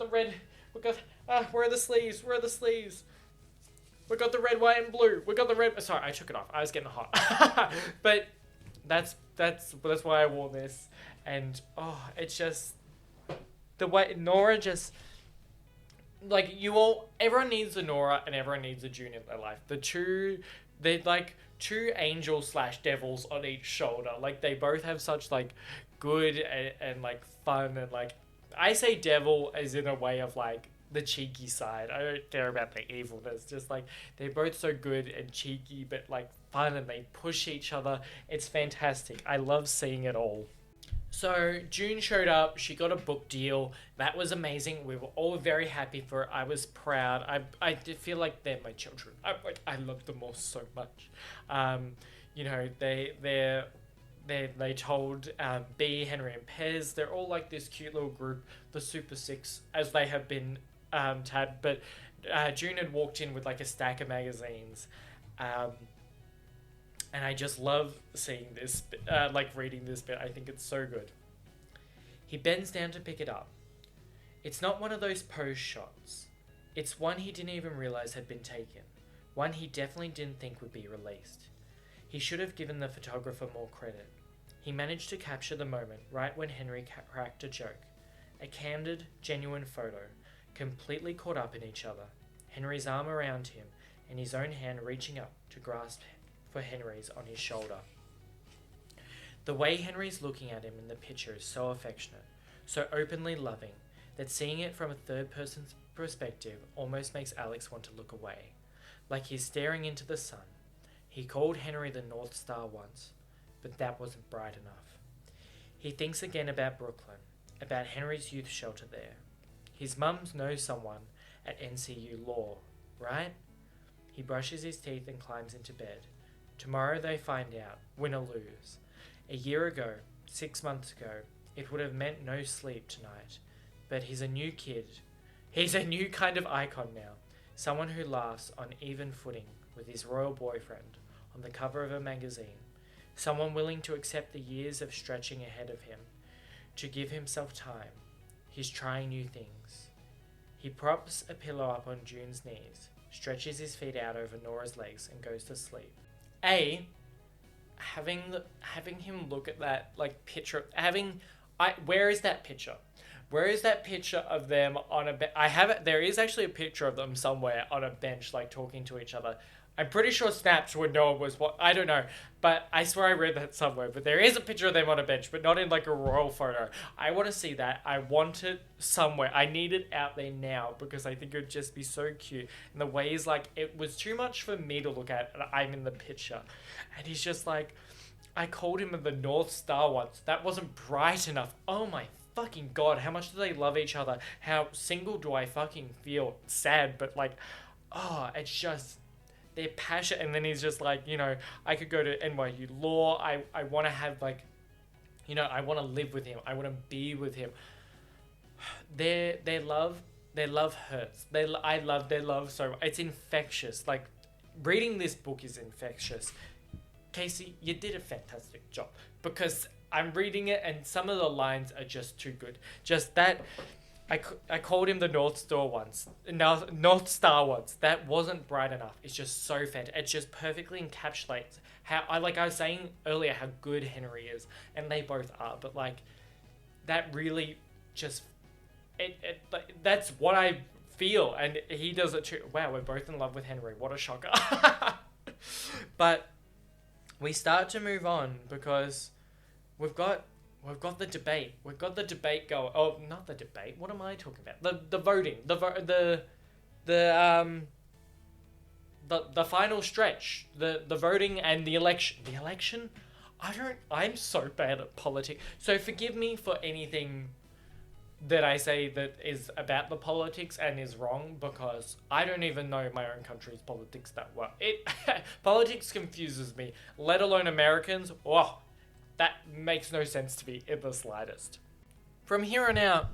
the sleeves? We got the red, white, and blue. We got the red. Sorry, I took it off. I was getting hot. But that's why I wore this. And it's just the way Nora just, like, everyone needs a Nora and everyone needs a June in their life. They're like two angels / devils on each shoulder. Like, they both have such like good and like fun, and like, I say devil as in a way of like the cheeky side. I don't care about the evilness. Just like, they're both so good and cheeky, but like fun, and they push each other. It's fantastic. I love seeing it all. So June showed up. She got a book deal. That was amazing. We were all very happy for her. I was proud. I did feel like they're my children. I love them all so much. They told B, Henry, and Pez. They're all like this cute little group, the Super Six, as they have been tabbed. But June had walked in with like a stack of magazines. And I just love seeing this, reading this bit. I think it's so good. He bends down to pick it up. It's not one of those pose shots. It's one he didn't even realize had been taken. One he definitely didn't think would be released. He should have given the photographer more credit. He managed to capture the moment right when Henry cracked a joke. A candid, genuine photo, completely caught up in each other. Henry's arm around him and his own hand reaching up to grasp for Henry's on his shoulder. The way Henry's looking at him in the picture is so affectionate, so openly loving, that seeing it from a third person's perspective almost makes Alex want to look away, like he's staring into the sun. He called Henry the North Star once, but that wasn't bright enough. He thinks again about Brooklyn, about Henry's youth shelter there. His mum knows someone at NCU Law, right? He brushes his teeth and climbs into bed. Tomorrow they find out, win or lose. A year ago, 6 months ago, it would have meant no sleep tonight. But he's a new kid. He's a new kind of icon now. Someone who laughs on even footing with his royal boyfriend on the cover of a magazine. Someone willing to accept the years of stretching ahead of him, to give himself time. He's trying new things. He props a pillow up on June's knees, stretches his feet out over Nora's legs, and goes to sleep. Having him look at that picture, where is that picture? Where is that picture of them on a bench? There is actually a picture of them somewhere on a bench, talking to each other. I'm pretty sure Snaps would know it was what, I don't know, but I swear I read that somewhere. But there is a picture of them on a bench, but not in a royal photo. I want to see that. I want it somewhere. I need it out there now because I think it would just be so cute. And the way he's it was too much for me to look at, and I'm in the picture. And he's just I called him the North Star once. That wasn't bright enough. Oh my fucking God, how much do they love each other? How single do I fucking feel? Sad, but it's just their passion. And then he's just I could go to NYU Law. I want to have I want to live with him. I want to be with him. Their love hurts. I love their love so much. It's infectious. Reading this book is infectious. Casey, you did a fantastic job because I'm reading it and some of the lines are just too good. Just that, I called him the North Star once. North Star once. That wasn't bright enough. It's just so fantastic. It just perfectly encapsulates how, I was saying earlier, how good Henry is. And they both are. But that really just, that's what I feel. And he does it too. Wow, we're both in love with Henry. What a shocker. But we start to move on because we've got the debate. We've got the debate going. Oh, not the debate. What am I talking about? The voting. The final stretch. The voting and the election. The election? I'm so bad at politics. So forgive me for anything that I say that is about the politics and is wrong because I don't even know my own country's politics that well. Politics confuses me, let alone Americans. Oh, that makes no sense to me in the slightest. From here on out,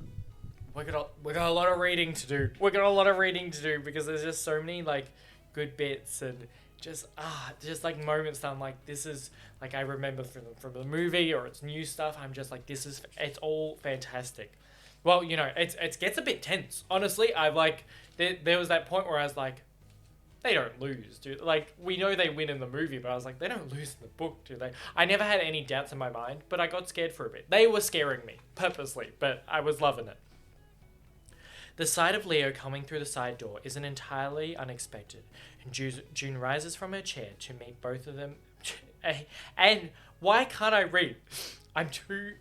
we got a lot of reading to do. Because there's just so many good bits and just moments that I'm this is I remember from the movie or it's new stuff. I'm just it's all fantastic. Well, it gets a bit tense. Honestly, there was that point where I was they don't lose, dude. We know they win in the movie, but I was they don't lose in the book, do they? I never had any doubts in my mind, but I got scared for a bit. They were scaring me, purposely, but I was loving it. The sight of Leo coming through the side door isn't entirely unexpected, and June rises from her chair to meet both of them. And why can't I read? I'm too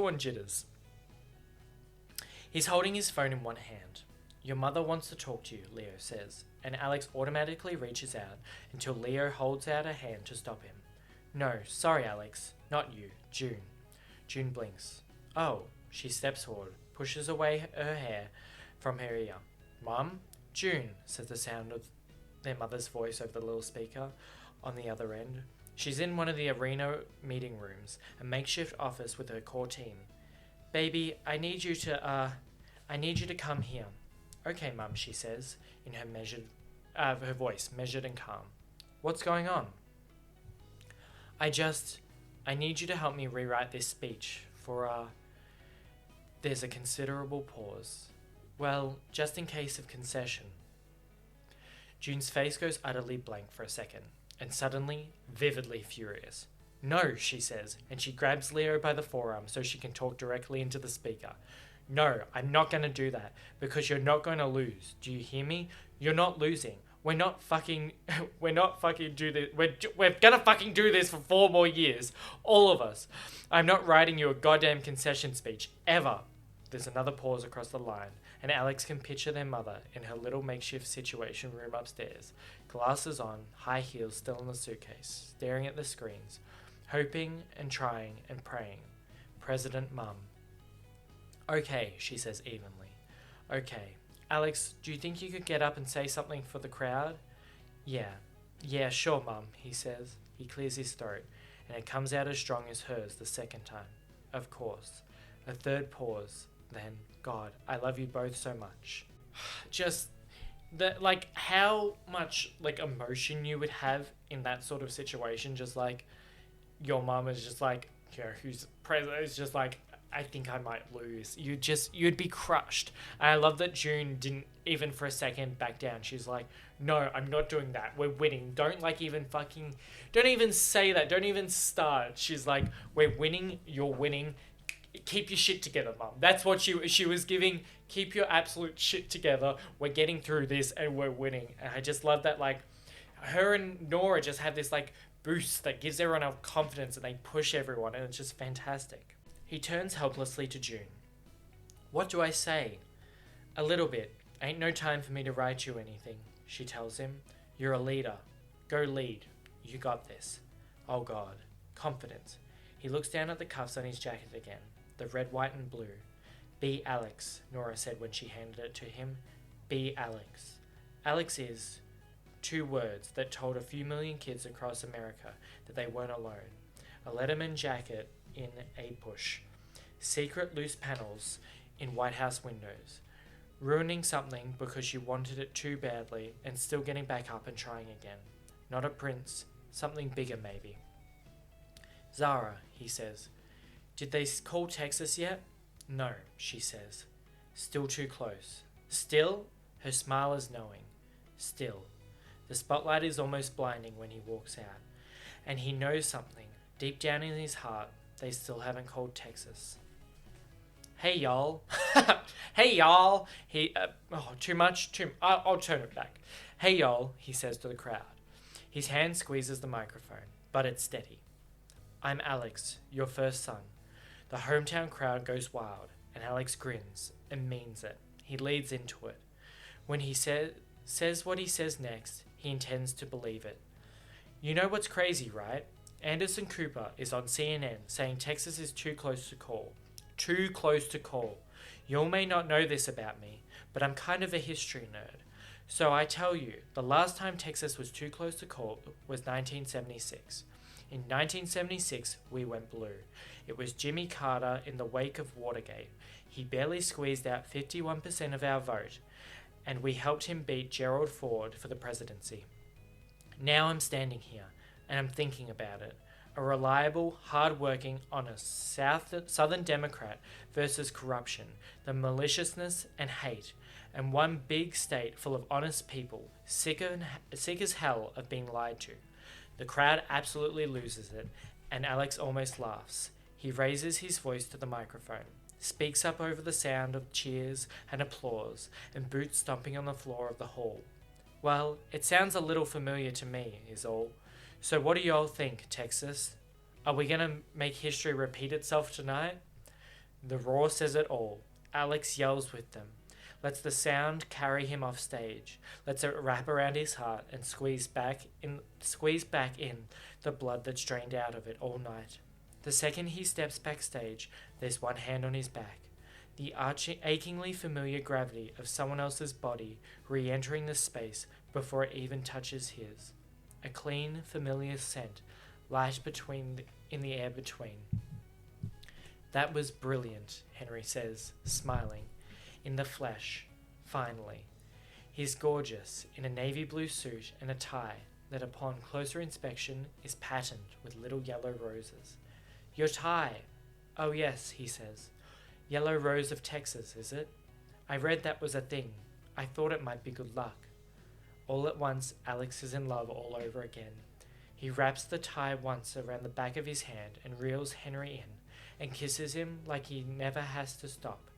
on jitters. He's holding his phone in one hand. Your mother wants to talk to you, Leo says, and Alex automatically reaches out until Leo holds out a hand to stop him. No, sorry, Alex. Not you. June. June blinks. Oh, she steps forward, pushes away her hair from her ear. Mum? June, says the sound of their mother's voice over the little speaker on the other end. She's in one of the arena meeting rooms, a makeshift office with her core team. Baby, I need you to come here. Okay, Mum, she says, in her voice measured and calm. What's going on? I need you to help me rewrite this speech for, There's a considerable pause. Well, just in case of concession. June's face goes utterly blank for a second, and suddenly, vividly furious. No, she says, and she grabs Leo by the forearm so she can talk directly into the speaker. No, I'm not going to do that, because you're not going to lose. Do you hear me? You're not losing. we're not fucking do this. We're gonna fucking do this for 4 more years. All of us. I'm not writing you a goddamn concession speech. Ever. There's another pause across the line, and Alex can picture their mother in her little makeshift situation room upstairs, glasses on, high heels still in the suitcase, staring at the screens, hoping and trying and praying. President Mum. Okay, she says evenly. Okay. Alex, do you think you could get up and say something for the crowd? Yeah, sure, Mum, he says. He clears his throat, and it comes out as strong as hers the second time. Of course. A third pause. Then, God, I love you both so much. Just, how much, emotion you would have in that sort of situation. Just, your mum is just, who's president, is just, I think I might lose. You'd be crushed. And I love that June didn't even for a second back down. She's like, no, I'm not doing that. We're winning. Don't even say that. Don't even start. She's like, we're winning. You're winning. Keep your shit together, Mum. That's what she was giving. Keep your absolute shit together. We're getting through this and we're winning. And I just love that, her and Nora just have this, boost that gives everyone else confidence and they push everyone, and it's just fantastic. He turns helplessly to June. What do I say? A little bit. Ain't no time for me to write you anything, she tells him. You're a leader. Go lead. You got this. Oh God. Confidence. He looks down at the cuffs on his jacket again. The red, white, and blue. Be Alex, Nora said when she handed it to him. Be Alex. Alex is 2 words that told a few million kids across America that they weren't alone. A Letterman jacket in a bush. Secret loose panels in White House windows. Ruining something because you wanted it too badly and still getting back up and trying again. Not a prince. Something bigger, maybe. Zara, he says. Did they call Texas yet? No, she says. Still too close. Still? Her smile is knowing. Still. The spotlight is almost blinding when he walks out. And he knows something. Deep down in his heart, they still haven't called Texas. Hey, y'all. Hey, y'all. Too much? I'll turn it back. Hey, y'all, he says to the crowd. His hand squeezes the microphone, but it's steady. I'm Alex, your first son. The hometown crowd goes wild, and Alex grins and means it. He leads into it. When he says what he says next, he intends to believe it. You know what's crazy, right? Anderson Cooper is on CNN saying Texas is too close to call. Too close to call. You all may not know this about me, but I'm kind of a history nerd. So I tell you, the last time Texas was too close to call was 1976. In 1976, we went blue. It was Jimmy Carter in the wake of Watergate. He barely squeezed out 51% of our vote, and we helped him beat Gerald Ford for the presidency. Now I'm standing here, and I'm thinking about it. A reliable, hard-working, honest Southern Democrat versus corruption, the maliciousness and hate, and one big state full of honest people, sick as hell of being lied to. The crowd absolutely loses it, and Alex almost laughs. He raises his voice to the microphone, speaks up over the sound of cheers and applause, and boots stomping on the floor of the hall. Well, it sounds a little familiar to me, is all. So what do y'all think, Texas? Are we gonna make history repeat itself tonight? The roar says it all. Alex yells with them. Lets the sound carry him off stage. Lets it wrap around his heart and squeeze back in the blood that's drained out of it all night. The second he steps backstage, there's one hand on his back. The achingly familiar gravity of someone else's body re-entering the space before it even touches his. A clean, familiar scent, light in the air between. That was brilliant, Henry says, smiling. In the flesh, finally. He's gorgeous, in a navy blue suit and a tie that upon closer inspection is patterned with little yellow roses. Your tie! Oh yes, he says. Yellow rose of Texas, is it? I read that was a thing. I thought it might be good luck. All at once, Alex is in love all over again. He wraps the tie once around the back of his hand and reels Henry in, and kisses him like he never has to stop,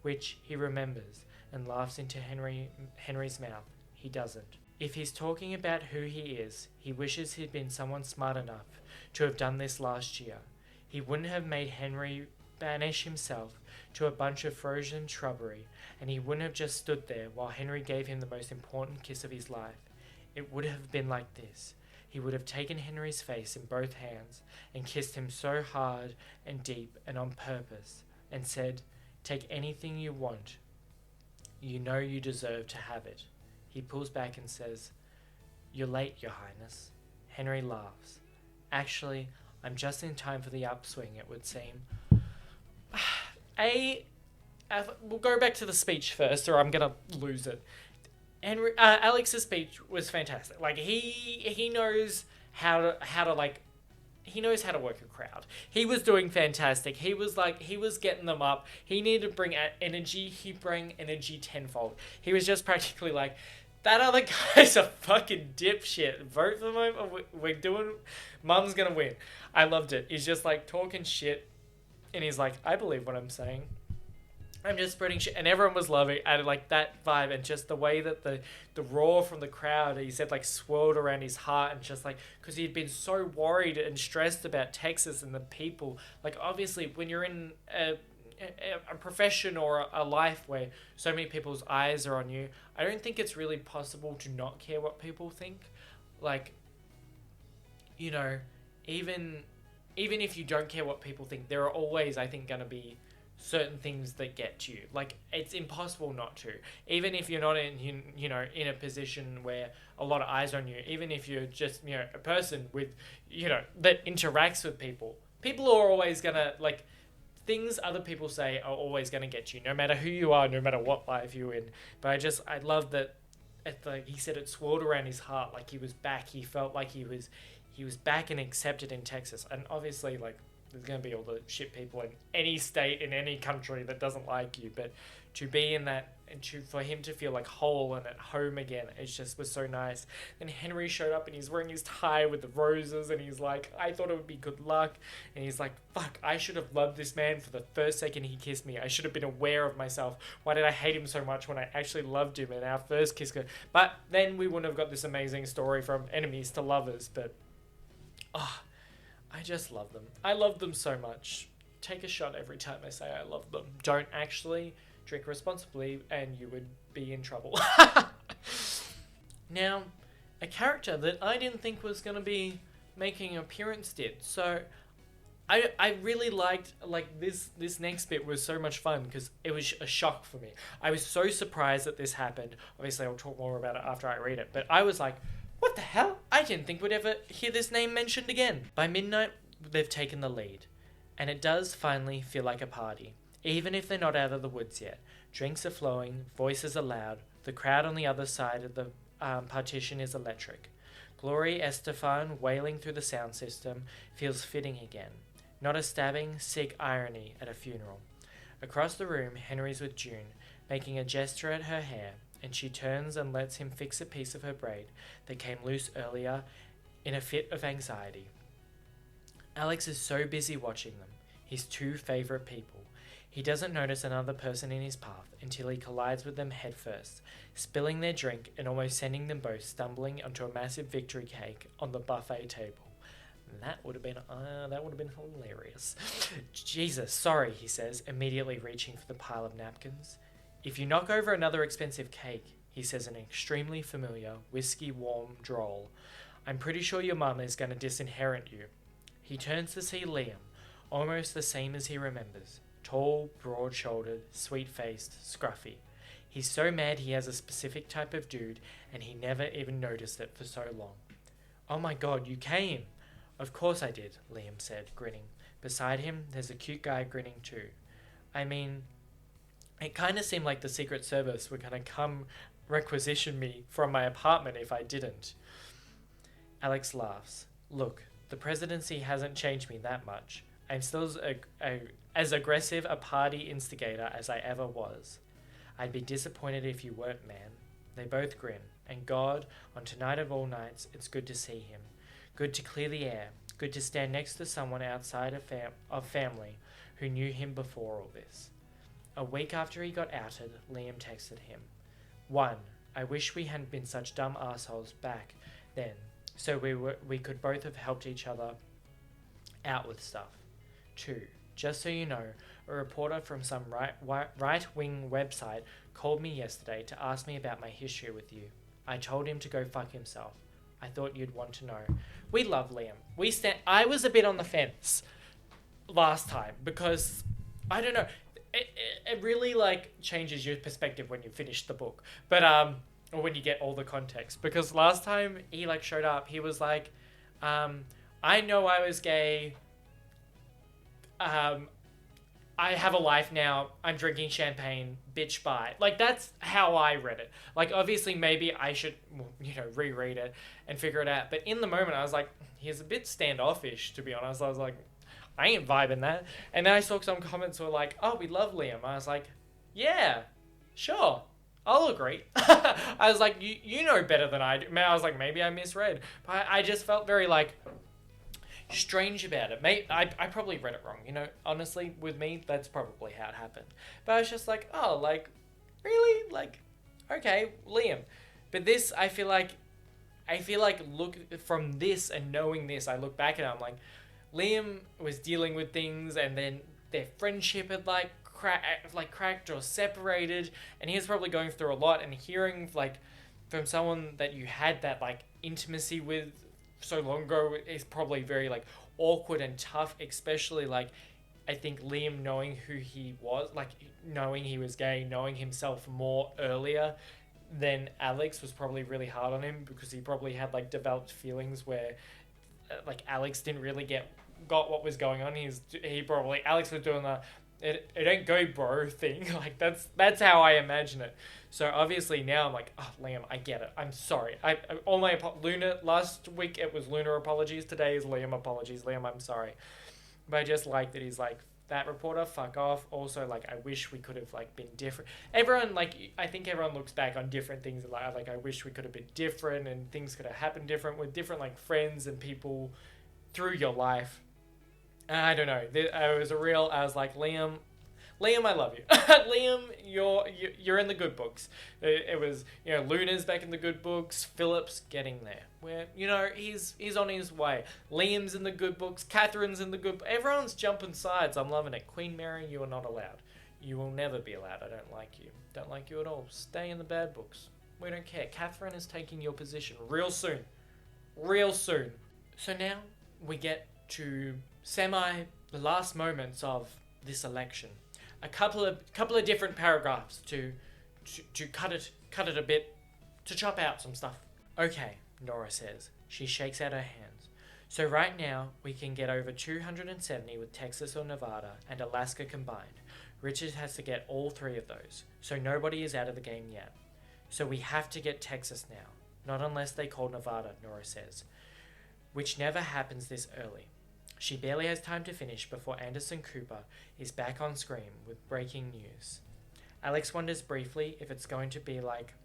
which he remembers, and laughs into Henry's mouth. He doesn't. If he's talking about who he is, he wishes he'd been someone smart enough to have done this last year. He wouldn't have made Henry banish himself to a bunch of frozen shrubbery, and he wouldn't have just stood there while Henry gave him the most important kiss of his life. It would have been like this. He would have taken Henry's face in both hands and kissed him so hard and deep and on purpose, and said, "Take anything you want. You know you deserve to have it." He pulls back and says, "You're late, Your Highness." Henry laughs. "Actually, I'm just in time for the upswing, it would seem." We'll go back to the speech first, or I'm gonna lose it. Alex's speech was fantastic. Like he knows how to like he knows how to work a crowd. He was doing fantastic. He was getting them up. He needed to bring energy. He bring energy tenfold. He was just practically like, that other guy's a fucking dipshit. Vote for him. We're doing. Mum's gonna win. I loved it. He's just like talking shit, and he's like, I believe what I'm saying. I'm just spreading shit, and everyone was loving. I like that vibe, and just the way that the roar from the crowd, he said, like swirled around his heart, and just like because he'd been so worried and stressed about Texas and the people. Like obviously, when you're in a profession or a life where so many people's eyes are on you, I don't think it's really possible to not care what people think. Like, you know, even if you don't care what people think, there are always, I think, going to be certain things that get to you. Like, it's impossible not to. Even if you're not in, you know, in a position where a lot of eyes are on you, even if you're just, you know, a person with, you know, that interacts with people, people are always going to, like, things other people say are always going to get you, no matter who you are, no matter what life you're in. But I love that, he said it swirled around his heart, like he was back. He felt like he was back and accepted in Texas. And obviously, like, there's going to be all the shit people in any state, in any country that doesn't like you. But to be in that, and for him to feel like whole and at home again, it just was so nice. Then Henry showed up and he's wearing his tie with the roses, and he's like, I thought it would be good luck. And he's like, fuck, I should have loved this man for the first second he kissed me. I should have been aware of myself. Why did I hate him so much when I actually loved him in our first kiss? But then we wouldn't have got this amazing story from enemies to lovers. But, I just love them. I love them so much. Take a shot every time I say I love them. Don't actually drink responsibly and you would be in trouble. Now, a character that I didn't think was going to be making an appearance did. So I really liked, like, this next bit was so much fun because it was a shock for me. I was so surprised that this happened. Obviously, I'll talk more about it after I read it. But I was like, what the hell? I didn't think we'd ever hear this name mentioned again. By midnight, they've taken the lead. And it does finally feel like a party. Even if they're not out of the woods yet. Drinks are flowing, voices are loud. The crowd on the other side of the partition is electric. Gloria Estefan wailing through the sound system feels fitting again. Not a stabbing, sick irony at a funeral. Across the room, Henry's with June, making a gesture at her hair, and she turns and lets him fix a piece of her braid that came loose earlier in a fit of anxiety. Alex is so busy watching them, his two favourite people. He doesn't notice another person in his path until he collides with them headfirst, spilling their drink and almost sending them both stumbling onto a massive victory cake on the buffet table. That would have been hilarious. Jesus, sorry, he says, immediately reaching for the pile of napkins. If you knock over another expensive cake, he says in an extremely familiar, whiskey-warm drawl, I'm pretty sure your mum is going to disinherit you. He turns to see Liam, almost the same as he remembers. Tall, broad-shouldered, sweet-faced, scruffy. He's so mad he has a specific type of dude, and he never even noticed it for so long. Oh my god, you came! Of course I did, Liam said, grinning. Beside him, there's a cute guy grinning too. I mean, it kind of seemed like the Secret Service were going to come requisition me from my apartment if I didn't. Alex laughs. Look, the presidency hasn't changed me that much. I'm still as aggressive a party instigator as I ever was. I'd be disappointed if you weren't, man. They both grin. And God, on tonight of all nights, it's good to see him. Good to clear the air. Good to stand next to someone outside of family who knew him before all this. A week after he got outed, Liam texted him. 1. I wish we hadn't been such dumb assholes back then, so we could both have helped each other out with stuff. 2. Just so you know, a reporter from some right-wing website called me yesterday to ask me about my history with you. I told him to go fuck himself. I thought you'd want to know. We love Liam. I was a bit on the fence last time because, I don't know, it really like changes your perspective when you finish the book. But, or when you get all the context. Because last time he like showed up, he was like, I know I was gay. I have a life now. I'm drinking champagne. Bitch, bye. Like, that's how I read it. Like, obviously, maybe I should, reread it and figure it out. But in the moment, I was like, he's a bit standoffish, to be honest. I was like, I ain't vibing that. And then I saw some comments were like, oh, we love Liam. I was like, yeah, sure. I'll agree. I was like, you know better than I do. I was like, maybe I misread. But I just felt very, like, strange about it. I probably read it wrong, honestly, with me, that's probably how it happened. But I was just like, oh, like, really? Like, okay, Liam. But this, I feel like, look, from this and knowing this, I look back at it, I'm like, Liam was dealing with things, and then their friendship had, like, cracked or separated, and he was probably going through a lot, and hearing, like, from someone that you had that, like, intimacy with so long ago is probably very like awkward and tough, especially like I think Liam knowing who he was, like knowing he was gay, knowing himself more earlier than Alex was probably really hard on him, because he probably had like developed feelings where like Alex didn't really got what was going on. Alex was doing the it ain't go bro thing. Like that's how I imagine it. So obviously now I'm like, oh Liam, I get it. I'm sorry. All my Luna last week it was Luna apologies. Today is Liam apologies. Liam, I'm sorry. But I just like that he's like, that reporter, fuck off. Also, like, I wish we could have like been different. Everyone, like, I think everyone looks back on different things like I wish we could have been different and things could have happened different with different like friends and people through your life. I don't know. I was like, Liam, I love you. Liam, you're in the good books. It was, Luna's back in the good books. Philip's getting there. Where, he's on his way. Liam's in the good books. Catherine's in the good. Everyone's jumping sides. I'm loving it. Queen Mary, you are not allowed. You will never be allowed. I don't like you. Don't like you at all. Stay in the bad books. We don't care. Catherine is taking your position real soon. Real soon. So now we get to the last moments of this election. A couple of different paragraphs to cut it a bit, to chop out some stuff. Okay, Nora says. She shakes out her hands. So right now, we can get over 270 with Texas or Nevada and Alaska combined. Richard has to get all 3 of those, so nobody is out of the game yet. So we have to get Texas now, not unless they call Nevada, Nora says, which never happens this early. She barely has time to finish before Anderson Cooper is back on screen with breaking news. Alex wonders briefly if it's going to be like,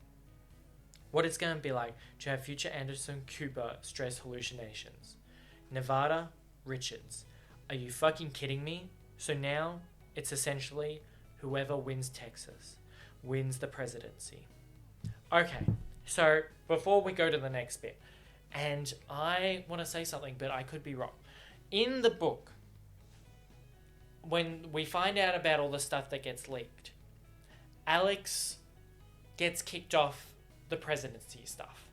what it's going to be like to have future Anderson Cooper stress hallucinations. Nevada, Richards. Are you fucking kidding me? So now it's essentially whoever wins Texas wins the presidency. Okay, so before we go to the next bit, and I want to say something, but I could be wrong. In the book, when we find out about all the stuff that gets leaked, Alex gets kicked off the presidency stuff.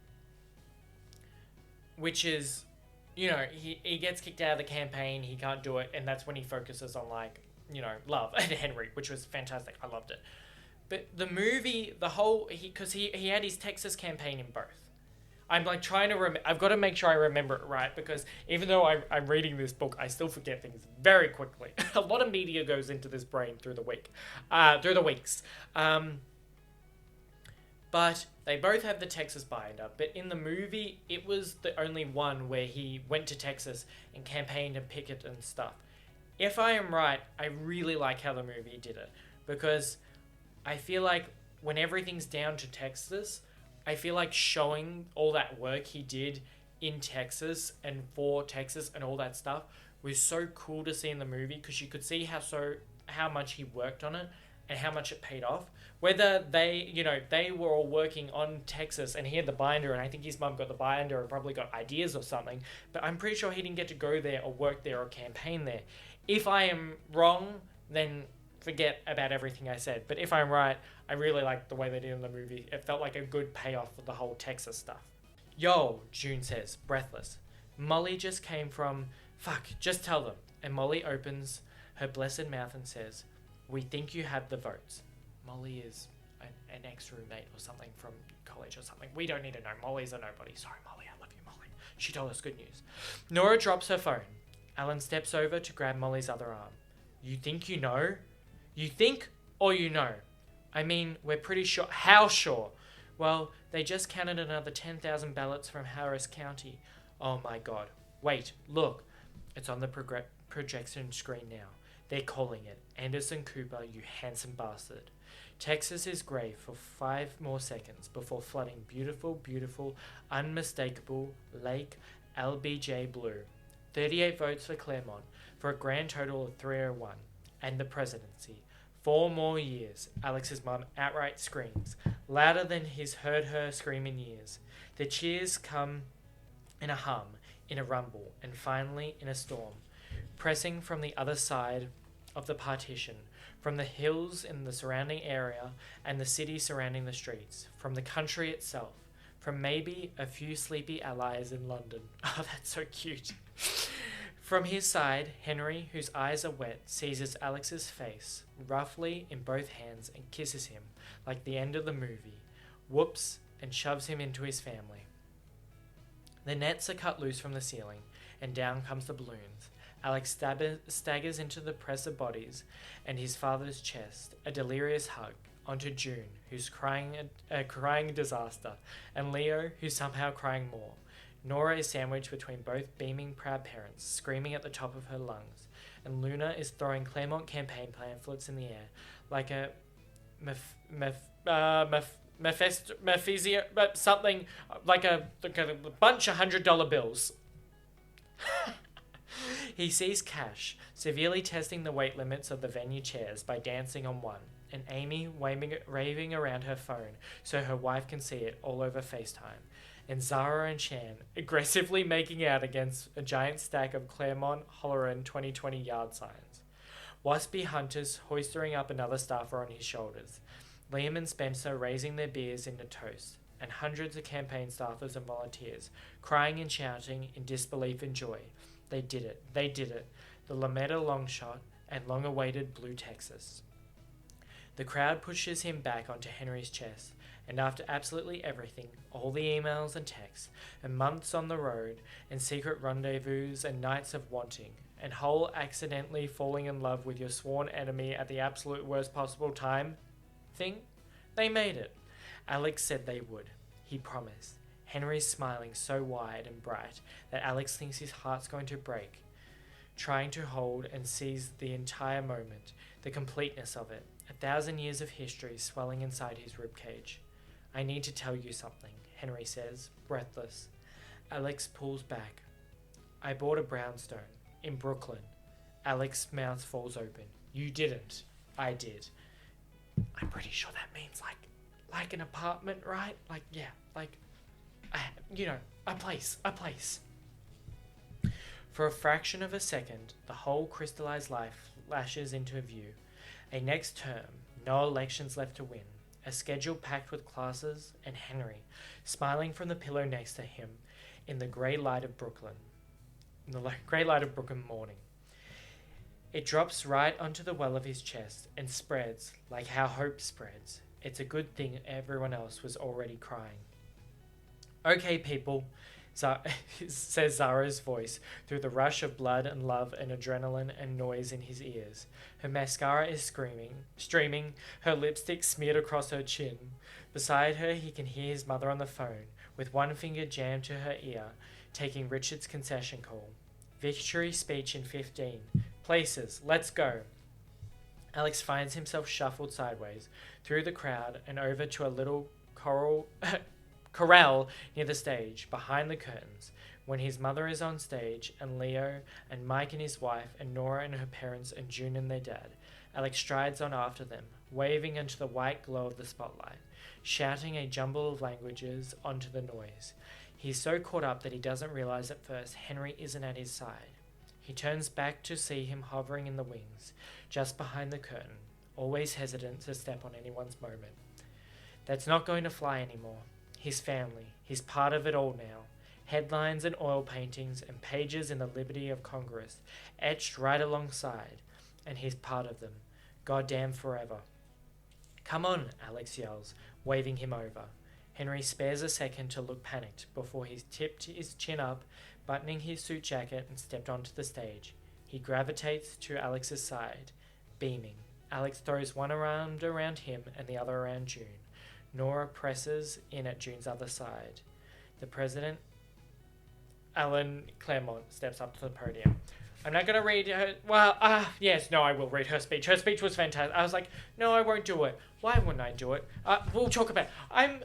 Which is, he gets kicked out of the campaign, he can't do it, and that's when he focuses on, like, love and Henry, which was fantastic. I loved it. But the movie, because he had his Texas campaign in both. I'm like trying to I've got to make sure I remember it right, because even though I'm reading this book, I still forget things very quickly. A lot of media goes into this brain through the weeks. But they both have the Texas binder. But in the movie, it was the only one where he went to Texas and campaigned and picketed and stuff. If I am right, I really like how the movie did it, because I feel like when everything's down to Texas, I feel like showing all that work he did in Texas and for Texas and all that stuff was so cool to see in the movie, because you could see how much he worked on it and how much it paid off. Whether they were all working on Texas and he had the binder, and I think his mum got the binder and probably got ideas or something, but I'm pretty sure he didn't get to go there or work there or campaign there. If I am wrong, then forget about everything I said. But if I'm right, I really liked the way they did in the movie. It felt like a good payoff for the whole Texas stuff. Yo, June says, breathless. Molly just came from... Fuck, just tell them. And Molly opens her blessed mouth and says, we think you have the votes. Molly is an ex-roommate or something from college or something. We don't need to know. Molly's a nobody. Sorry, Molly. I love you, Molly. She told us good news. Nora drops her phone. Alan steps over to grab Molly's other arm. You think you know? You think or you know? I mean, we're pretty sure. How sure? Well, they just counted another 10,000 ballots from Harris County. Oh my god. Wait, look. It's on the projection screen now. They're calling it. Anderson Cooper, you handsome bastard. Texas is grey for 5 more seconds before flooding beautiful, beautiful, unmistakable Lake LBJ blue. 38 votes for Claremont for a grand total of 301. And the presidency. 4 more years, Alex's mum outright screams, louder than he's heard her scream in years. The cheers come in a hum, in a rumble, and finally in a storm. Pressing from the other side of the partition, from the hills in the surrounding area and the city surrounding the streets, from the country itself, from maybe a few sleepy allies in London. Oh, that's so cute. From his side, Henry, whose eyes are wet, seizes Alex's face roughly in both hands and kisses him like the end of the movie, whoops, and shoves him into his family. The nets are cut loose from the ceiling, and down comes the balloons. Alex staggers into the press of bodies and his father's chest, a delirious hug, onto June, who's crying disaster, and Leo, who's somehow crying more. Nora is sandwiched between both beaming proud parents, screaming at the top of her lungs, and Luna is throwing Claremont campaign pamphlets in the air like a something like a bunch of $100 bills. He sees Cash severely testing the weight limits of the venue chairs by dancing on one, and Amy raving around her phone so her wife can see it all over FaceTime, and Zara and Chan aggressively making out against a giant stack of Claremont Holleran 2020 yard signs. Waspy Hunter's hoisting up another staffer on his shoulders. Liam and Spencer raising their beers into toast, and hundreds of campaign staffers and volunteers crying and shouting in disbelief and joy. They did it. They did it. The Lametta long shot and long-awaited Blue Texas. The crowd pushes him back onto Henry's chest, and after absolutely everything, all the emails and texts, and months on the road, and secret rendezvous and nights of wanting, and whole accidentally falling in love with your sworn enemy at the absolute worst possible time thing, they made it. Alex said they would. He promised. Henry's smiling so wide and bright that Alex thinks his heart's going to break, trying to hold and seize the entire moment, the completeness of it, 1,000 years of history swelling inside his ribcage. I need to tell you something, Henry says, breathless. Alex pulls back. I bought a brownstone in Brooklyn. Alex's mouth falls open. You didn't. I did. I'm pretty sure that means like an apartment, right? Like, yeah, like, a place. For a fraction of a second, the whole crystallized life flashes into view. A next term, no elections left to win, a schedule packed with classes, and Henry, smiling from the pillow next to him in the grey light of Brooklyn. In the grey light of Brooklyn morning. It drops right onto the well of his chest and spreads like how hope spreads. It's a good thing everyone else was already crying. Okay, people, says Zara's voice through the rush of blood and love and adrenaline and noise in his ears. Her mascara is streaming, her lipstick smeared across her chin. Beside her, he can hear his mother on the phone, with one finger jammed to her ear, taking Richard's concession call. Victory speech in 15. Places, let's go. Alex finds himself shuffled sideways, through the crowd and over to a little corral near the stage, behind the curtains, when his mother is on stage, and Leo, and Mike and his wife, and Nora and her parents, and June and their dad. Alex strides on after them, waving into the white glow of the spotlight, shouting a jumble of languages onto the noise. He's so caught up that he doesn't realize at first Henry isn't at his side. He turns back to see him hovering in the wings, just behind the curtain, always hesitant to step on anyone's moment. That's not going to fly anymore. His family, he's part of it all now. Headlines and oil paintings and pages in the Liberty of Congress, etched right alongside, and he's part of them. Goddamn forever. Come on, Alex yells, waving him over. Henry spares a second to look panicked before he tipped his chin up, buttoning his suit jacket and stepped onto the stage. He gravitates to Alex's side, beaming. Alex throws one arm around him and the other around June. Nora presses in at June's other side. The president, Alan Claremont, steps up to the podium. I'm not going to read her... yes, no, I will read her speech. Her speech was fantastic. I was like, no, I won't do it. Why wouldn't I do it? We'll talk about it.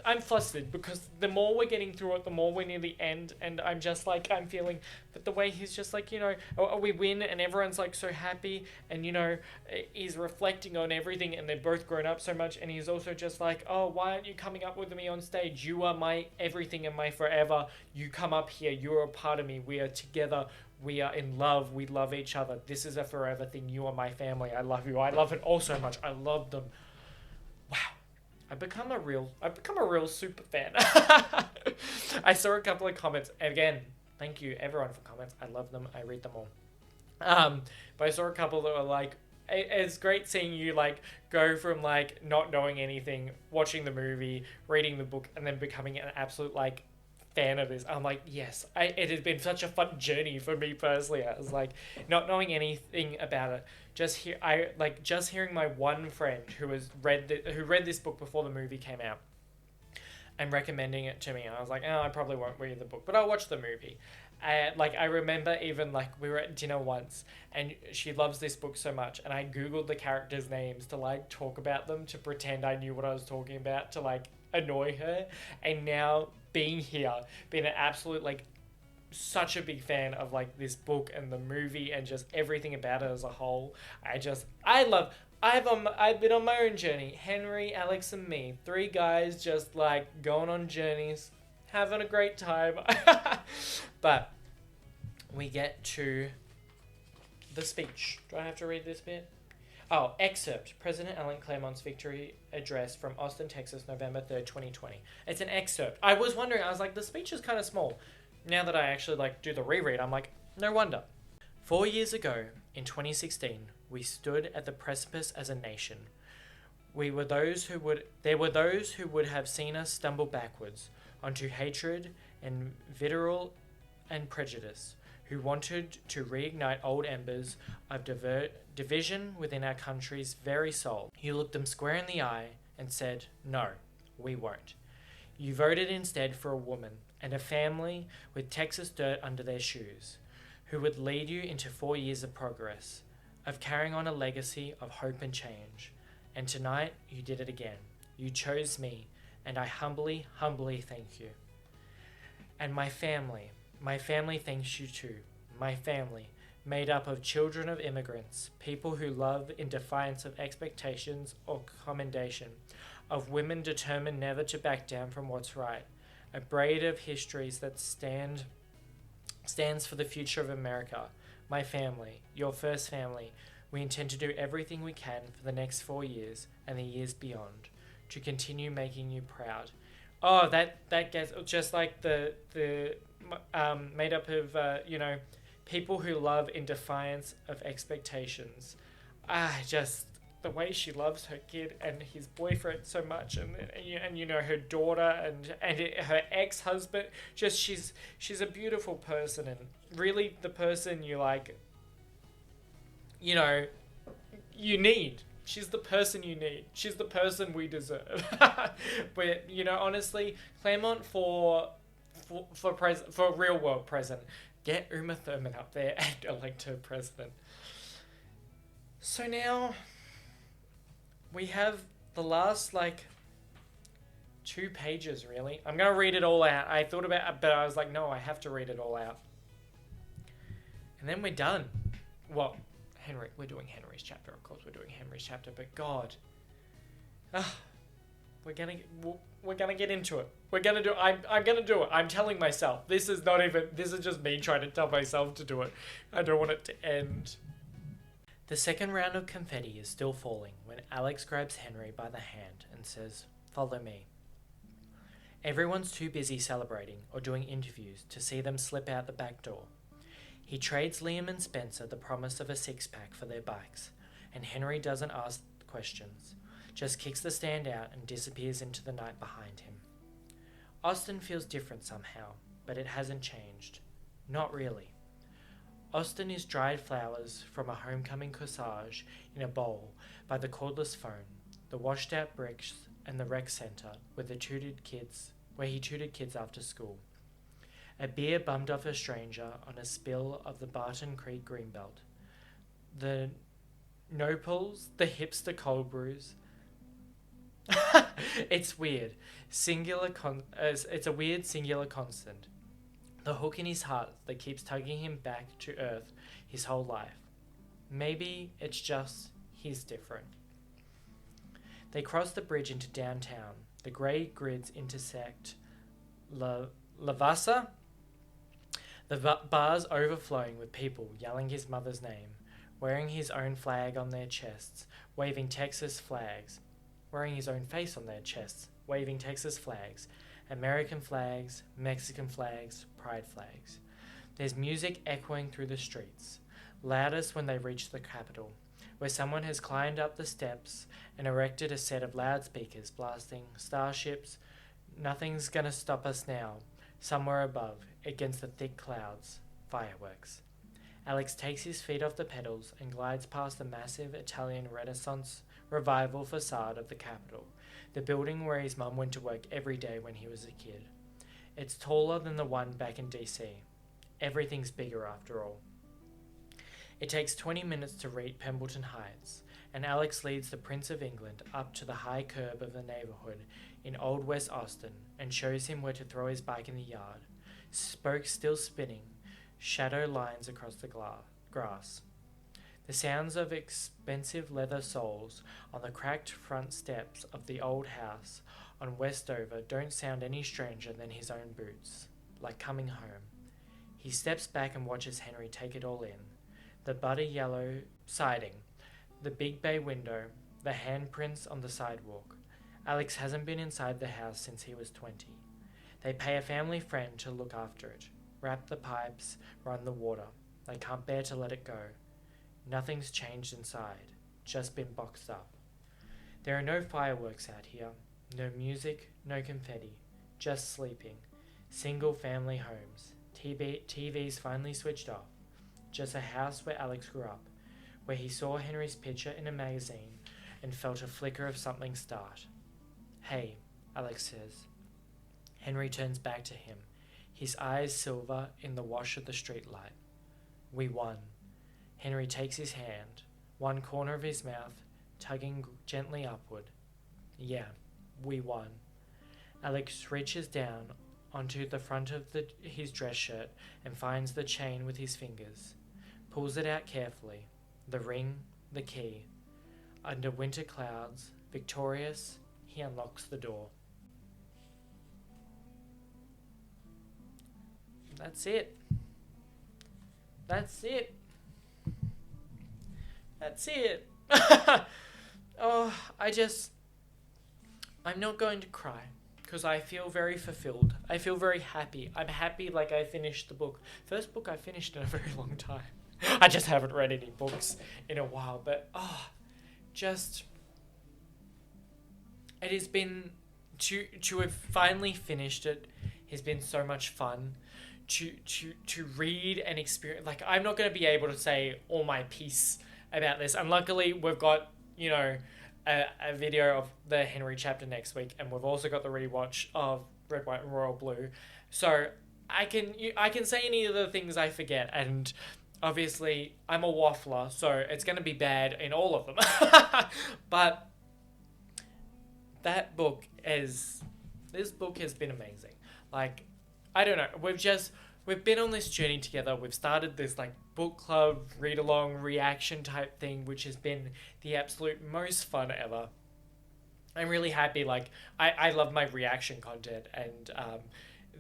I'm flustered because the more we're getting through it, the more we're near the end. And I'm just like, I'm feeling that the way he's just like, we win and everyone's like so happy. And, he's reflecting on everything and they're both grown up so much. And he's also just like, oh, why aren't you coming up with me on stage? You are my everything and my forever. You come up here. You're a part of me. We are together. We are in love. We love each other. This is a forever thing. You are my family. I love you. I love it all so much. I love them. Wow. I've become a real super fan. I saw a couple of comments. Again, thank you everyone for comments. I love them. I read them all. But I saw a couple that were like, it's great seeing you like go from like not knowing anything, watching the movie, reading the book, and then becoming an absolute like fan of this. I'm like, yes, it has been such a fun journey for me personally. I was like, not knowing anything about it, just hearing my one friend who read this book before the movie came out and recommending it to me. I was like, I probably won't read the book, but I'll watch the movie. I remember even like we were at dinner once and she loves this book so much and I googled the characters' names to like talk about them to pretend I knew what I was talking about to like annoy her. And now being here, being an absolute like such a big fan of like this book and the movie and just everything about it as a whole, I've been on my own journey. Henry, Alex and me, 3 guys just like going on journeys, having a great time. But we get to the speech. Do I have to read this bit? Oh, excerpt. President Alan Claremont's victory address from Austin, Texas, November 3rd, 2020. It's an excerpt. I was wondering, I was like, the speech is kind of small. Now that I actually like do the reread, I'm like, no wonder. 4 years ago, in 2016, we stood at the precipice as a nation. There were those who would have seen us stumble backwards onto hatred and vitriol and prejudice, who wanted to reignite old embers of division within our country's very soul. You looked them square in the eye and said, no, we won't. You voted instead for a woman and a family with Texas dirt under their shoes, who would lead you into 4 years of progress, of carrying on a legacy of hope and change. And tonight, you did it again. You chose me, and I humbly, humbly thank you. And my family thanks you too. My family, made up of children of immigrants, people who love in defiance of expectations or commendation, of women determined never to back down from what's right, a braid of histories that stands for the future of America. My family, your first family, we intend to do everything we can for the next 4 years and the years beyond to continue making you proud. Oh, that gets just like the made up of people who love in defiance of expectations. Just the way she loves her kid and his boyfriend so much, and her daughter and her ex-husband. Just she's a beautiful person, and really the person you like. You need. She's the person you need. She's the person we deserve. But honestly, Claremont for real world president, get Uma Thurman up there and elect her president. So now we have the last 2 pages. Really, I'm gonna read it all out. I thought about it, but I was like, no, I have to read it all out, and then we're done. Well, we're doing Henry's chapter, of course. We're doing Henry's chapter, but God, We're gonna we're gonna get into it. We're gonna do. I'm gonna do it. I'm telling myself. This is not even. This is just me trying to tell myself to do it. I don't want it to end. The second round of confetti is still falling when Alex grabs Henry by the hand and says, "Follow me." Everyone's too busy celebrating or doing interviews to see them slip out the back door. He trades Liam and Spencer the promise of a six-pack for their bikes, and Henry doesn't ask questions, just kicks the stand out and disappears into the night behind him. Austin feels different somehow, but it hasn't changed. Not really. Austin is dried flowers from a homecoming corsage in a bowl by the cordless phone, the washed-out bricks, and the rec centre where he tutored kids after school. A beer bummed off a stranger on a spill of the Barton Creek Greenbelt. The nopals, the hipster cold brews. It's weird. It's a weird singular constant. The hook in his heart that keeps tugging him back to earth his whole life. Maybe it's just he's different. They cross the bridge into downtown. The grey grids intersect Lavassa. The bar's overflowing with people yelling his mother's name, wearing his own flag on their chests, waving Texas flags, wearing his own face on their chests, waving Texas flags, American flags, Mexican flags, pride flags. There's music echoing through the streets, loudest when they reach the Capitol, where someone has climbed up the steps and erected a set of loudspeakers blasting starships. Nothing's gonna stop us now. Somewhere above, against the thick clouds, fireworks. Alex takes his feet off the pedals and glides past the massive Italian Renaissance revival facade of the Capitol, the building where his mum went to work every day when he was a kid. It's taller than the one back in DC. Everything's bigger after all. It takes 20 minutes to reach Pemberton Heights, and Alex leads the Prince of England up to the high curb of the neighbourhood in Old West Austin and shows him where to throw his bike in the yard, spokes still spinning, shadow lines across the grass. The sounds of expensive leather soles on the cracked front steps of the old house on Westover don't sound any stranger than his own boots, like coming home. He steps back and watches Henry take it all in. The butter yellow siding, the big bay window, the handprints on the sidewalk. Alex hasn't been inside the house since he was 20. They pay a family friend to look after it, wrap the pipes, run the water. They can't bear to let it go. Nothing's changed inside, just been boxed up. There are no fireworks out here, no music, no confetti, just sleeping. Single family homes, TVs finally switched off. Just a house where Alex grew up, where he saw Henry's picture in a magazine and felt a flicker of something start. "Hey," Alex says. Henry turns back to him, his eyes silver in the wash of the streetlight. "We won." Henry takes his hand, one corner of his mouth tugging gently upward. "Yeah, we won." Alex reaches down onto the front of his dress shirt and finds the chain with his fingers, pulls it out carefully, the ring, the key. Under winter clouds, victorious, he unlocks the door. That's it. That's it. That's it. I'm not going to cry because I feel very fulfilled. I feel very happy. I'm happy like I finished the book. First book I finished in a very long time. I just haven't read any books in a while, but it has been to have finally finished it has been so much fun. To read and experience, like, I'm not going to be able to say all my piece about this, and luckily we've got a video of the Henry chapter next week, and we've also got the rewatch of Red, White and Royal Blue, so I can say any of the things I forget, and obviously I'm a waffler, so it's going to be bad in all of them. But this book has been amazing. Like, I don't know, we've been on this journey together. We've started this like book club, read along, reaction type thing, which has been the absolute most fun ever. I'm really happy. Like I love my reaction content and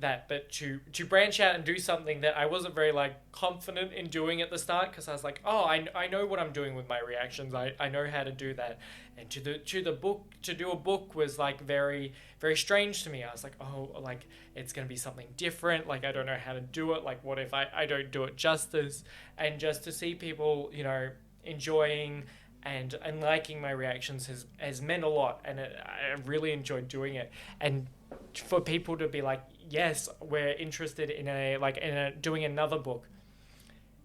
that, but to branch out and do something that I wasn't very like confident in doing at the start because I was like, oh, I know what I'm doing with my reactions. I know how to do that. And to the book to do a book was like very strange to me. I was like, oh, like it's gonna be something different. Like I don't know how to do it. Like what if I don't do it justice? And just to see people, enjoying and liking my reactions has meant a lot, and I really enjoyed doing it. And for people to be like, yes, we're interested in doing another book,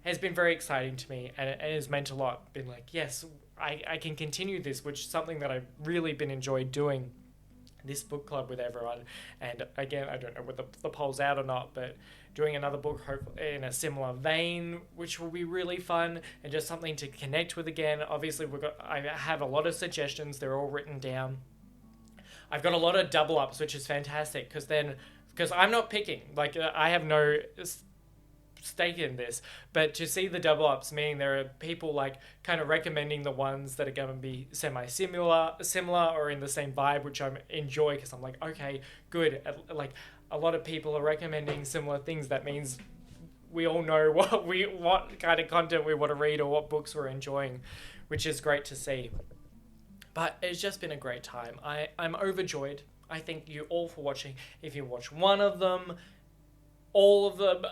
has been very exciting to me, and it has meant a lot. Been like, yes, I can continue this, which is something that I've really been enjoyed doing. This book club with everyone, and again, I don't know whether the poll's out or not, but doing another book in a similar vein, which will be really fun and just something to connect with again. Obviously, I have a lot of suggestions; they're all written down. I've got a lot of double ups, which is fantastic because I'm not picking. Like I have no stake in this, but to see the double ups, meaning there are people like kind of recommending the ones that are going to be similar or in the same vibe, which I enjoy because I'm like, okay, good. Like a lot of people are recommending similar things. That means we all know what kind of content we want to read or what books we're enjoying, which is great to see. But it's just been a great time. I'm overjoyed. I thank you all for watching. If you watch one of them, all of them,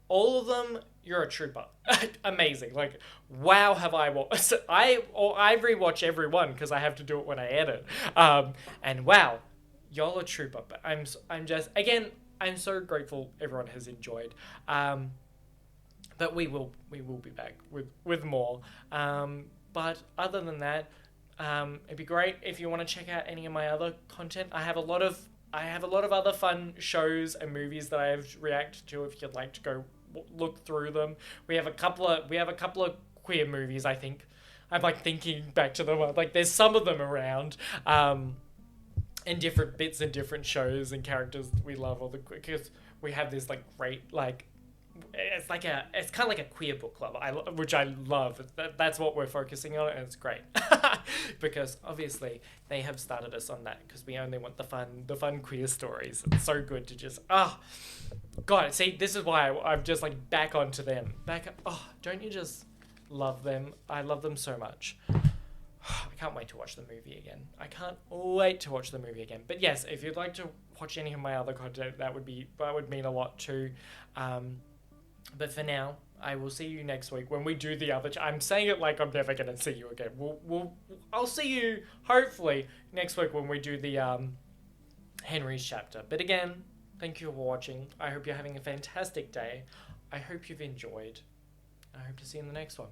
all of them, you're a trooper. Amazing. Like, wow, have I watched? I rewatch every one because I have to do it when I edit. And wow, y'all a trooper. But I'm just, again, I'm so grateful everyone has enjoyed. But we will be back with more. But other than that, it'd be great if you want to check out any of my other content. I have a lot of other fun shows and movies that I have reacted to. If you'd like to go look through them, we have a couple of queer movies. I think I'm like thinking back to them. Like there's some of them around, and different bits and different shows and characters we love. Because we have this like great like. It's kind of like a queer book club, which I love. That's what we're focusing on, and it's great because obviously they have started us on that because we only want the fun queer stories. It's so good to just God. See, this is why I'm just like back onto them. Don't you just love them? I love them so much. I can't wait to watch the movie again. I can't wait to watch the movie again. But yes, if you'd like to watch any of my other content, that would mean a lot too. But for now, I will see you next week when we do the other. I'm saying it like I'm never gonna see you again. I'll see you hopefully next week when we do the Henry's chapter. But again, thank you for watching. I hope you're having a fantastic day. I hope you've enjoyed. I hope to see you in the next one.